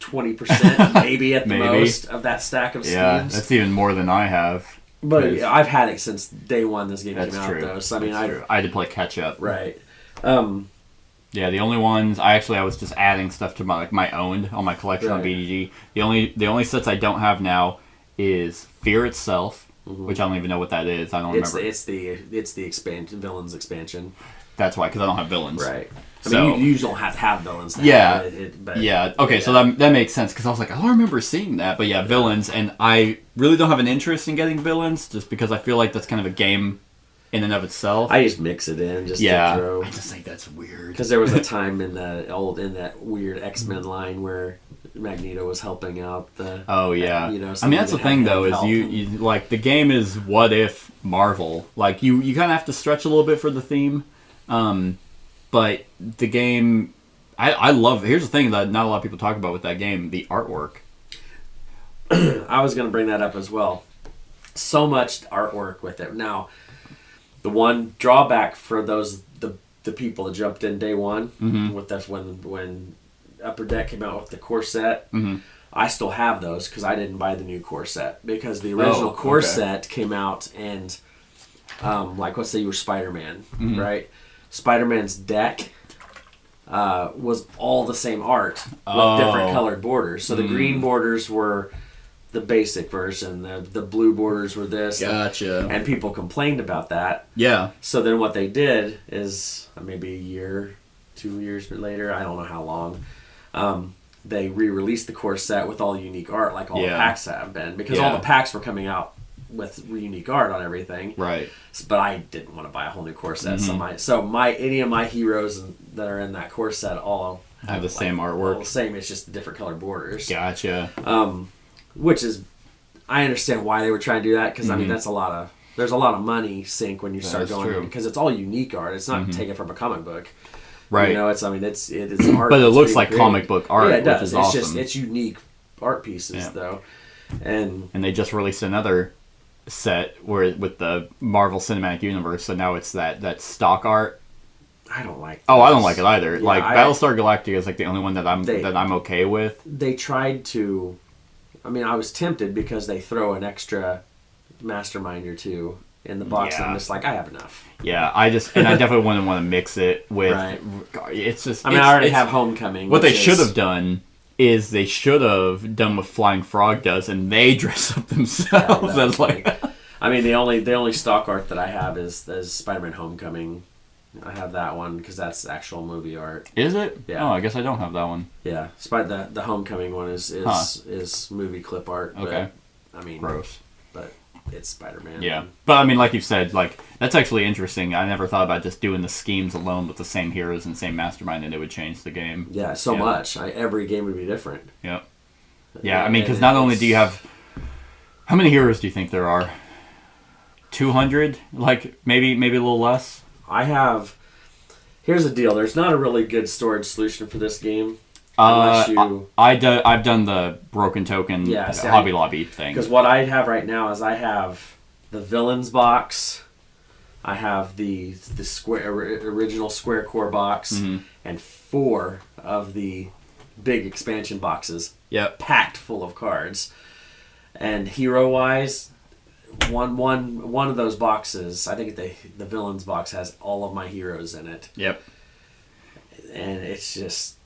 20% maybe at the most of that stack of schemes. Yeah, that's even more than I have. But I've had it since day one this game came out, though. So, I mean, I had to play catch up. Right. Yeah, the only ones I was just adding stuff to my own on my collection on BGG. The only sets I don't have now is Fear itself, which I don't even know what that is. I don't remember. It's the expansion, villains expansion. That's why, because I don't have villains. Right. I mean, you usually don't have to have villains. Okay, so that makes sense, because I was like, I don't remember seeing that. But yeah, villains, and I really don't have an interest in getting villains, just because I feel like that's kind of a game in and of itself. I just mix it in to throw. I just think that's weird. Because there was a time in that weird X-Men line where Magneto was helping out the. Oh yeah. I mean, that's the thing though, is you like, the game is what if Marvel. Like you kind of have to stretch a little bit for the theme, but the game, I love. Here's the thing that not a lot of people talk about with that game: the artwork. I was going to bring that up as well. So much artwork with it. Now, the one drawback for the people that jumped in day one, with that's when Upper Deck came out with the core set. I still have those because I didn't buy the new core set because the original core set came out and like let's say you were Spider-Man, right? Spider-Man's deck was all the same art with different colored borders. So the green borders were the basic version. The blue borders were this. Gotcha. And people complained about that. Yeah. So then what they did is maybe a year, 2 years later, I don't know how long, they re-released the core set with all the unique art like all the packs have been. Because all the packs were coming out with unique art on everything. Right. But I didn't want to buy a whole new core set. So any of my heroes that are in that core set all have the same artwork. All the same, it's just different colored borders. Gotcha. Which is, I understand why they were trying to do that because I mean there's a lot of money sink when you start going in because it's all unique art. It's not taken from a comic book, right? You know, it's art, but it looks like comic book art, yeah, it does. Which is it's awesome. just it's unique art pieces though, and they just released another set with the Marvel Cinematic Universe, so now it's that stock art. I don't like. I don't like it either. Yeah, like Battlestar Galactica is like the only one that I'm okay with. They tried to. I mean, I was tempted because they throw an extra mastermind or two in the box, and I'm just like, I have enough. Yeah, I definitely wouldn't want to mix it with. Right. It's just. I mean, I already have Homecoming. What they should have done is they should have done what Flying Frog does, and they dress up themselves as like. I mean, the only stock art that I have is Spider-Man Homecoming. I have that one because that's actual movie art. Is it? Yeah. Oh, I guess I don't have that one. Yeah, the Homecoming one is movie clip art. Okay. But, I mean, gross. But it's Spider-Man. Yeah, but I mean, like you said, like that's actually interesting. I never thought about just doing the schemes alone with the same heroes and same mastermind, and it would change the game. Yeah, so much. Every game would be different. Yep. Yeah, I mean, because not only do you have, how many heroes do you think there are? 200? Like maybe a little less. Here's the deal. There's not a really good storage solution for this game. I've done the broken token Hobby Lobby thing. Because what I have right now is I have the villains box, I have the original square core box, and 4 of the big expansion boxes. Yep. Packed full of cards. And hero wise, one of those boxes, I think the villains box has all of my heroes in it. Yep. And it's just,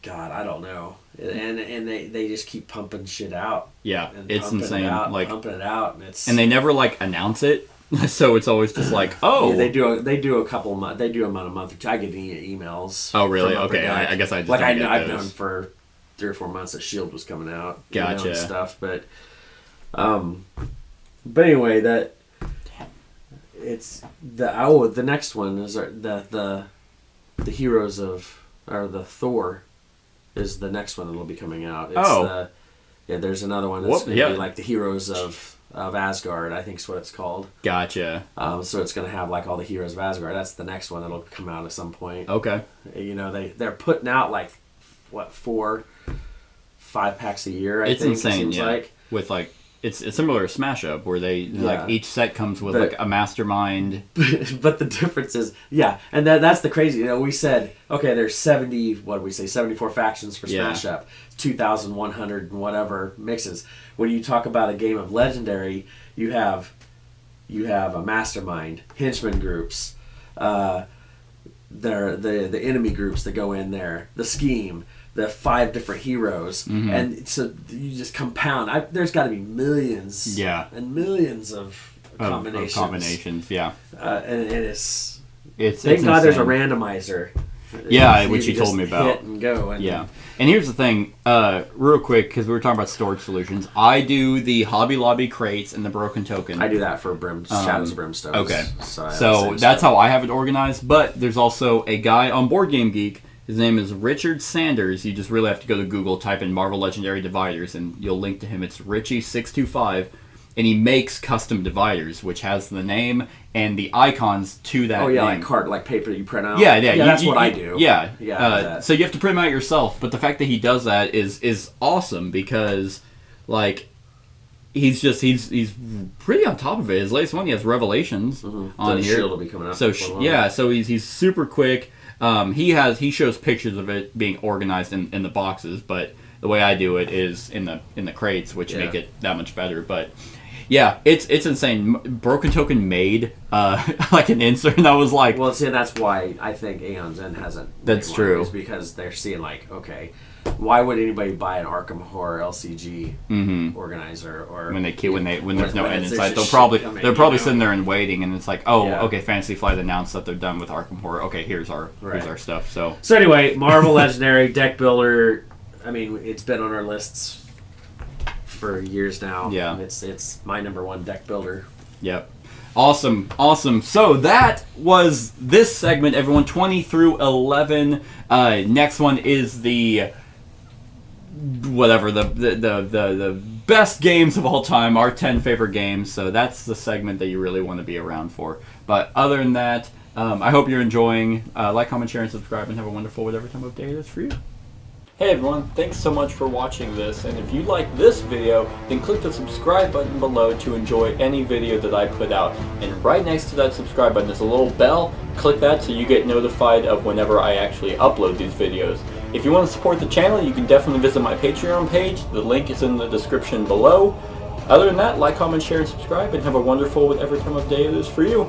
God, I don't know. And they just keep pumping shit out. Yeah, it's insane. Pumping it out, and they never announce it, so it's always just like, oh, yeah, they do a couple months. They do them on a month or two. I get emails. Oh, really? Okay, I guess I just I've known for 3 or 4 months that Shield was coming out. Gotcha. And stuff, but anyway, that it's the next one is the heroes of the Thor is the next one that'll be coming out. It's there's another one that's going to be like the heroes of Asgard, I think is what it's called. Gotcha. So it's going to have like all the heroes of Asgard. That's the next one that'll come out at some point. Okay. You know, they're putting out like 4-5 packs a year. I think insane. It seems like with like. It's similar to Smash Up, where they like each set comes with like a mastermind. But the difference is, and that's the crazy. You know, we said there's 74 factions for Smash Up, 2,100 and whatever mixes. When you talk about a game of Legendary, you have a mastermind, henchman groups, the enemy groups that go in there, the scheme. The 5 different heroes, and so you just compound. There's got to be millions, and millions of combinations. And it's thank God there's a randomizer. Which you told me about. Hit and go. And here's the thing, real quick, because we were talking about storage solutions. I do the Hobby Lobby crates and the broken token. I do that for Shadows of Brimstone. Okay, so that's how I have it organized. But there's also a guy on Board Game Geek. His name is Richard Sanders. You just really have to go to Google, type in Marvel Legendary Dividers, and you'll link to him. It's Richie625, and he makes custom dividers, which has the name and the icons to that name. like paper that you print out. Yeah, that's what I do. So you have to print them out yourself, but the fact that he does that is awesome, because like he's pretty on top of it. His latest one, he has Revelations on the here. shield will be coming out. So so he's super quick. He shows pictures of it being organized in the boxes, but the way I do it is in the crates, which make it that much better. But yeah, it's insane. Broken Token made like an insert, and I was like, well, see, that's why I think Aeon's End hasn't. That's true. Is because they're seeing like, okay, why would anybody buy an Arkham Horror LCG organizer or when there's no end in sight? They're probably sitting there and waiting, and it's like, okay, Fantasy Flight announced that they're done with Arkham Horror. Okay, here's our stuff. So anyway, Marvel Legendary deck builder. I mean, it's been on our lists for years now. Yeah, it's my number one deck builder. Yep. Awesome. So that was this segment, everyone. 20 through 11. Next one is the best games of all time, our 10 favorite games. So that's the segment that you really want to be around for. But other than that, I hope you're enjoying. Like, comment, share, and subscribe, and have a wonderful whatever time of day it is for you. Hey everyone, thanks so much for watching this, and if you like this video, then click the subscribe button below to enjoy any video that I put out. And right next to that subscribe button is a little bell. Click that so you get notified of whenever I actually upload these videos. If you want to support the channel, you can definitely visit my Patreon page. The link is in the description below. Other than that, like, comment, share, and subscribe, and have a wonderful whatever time of day it is for you.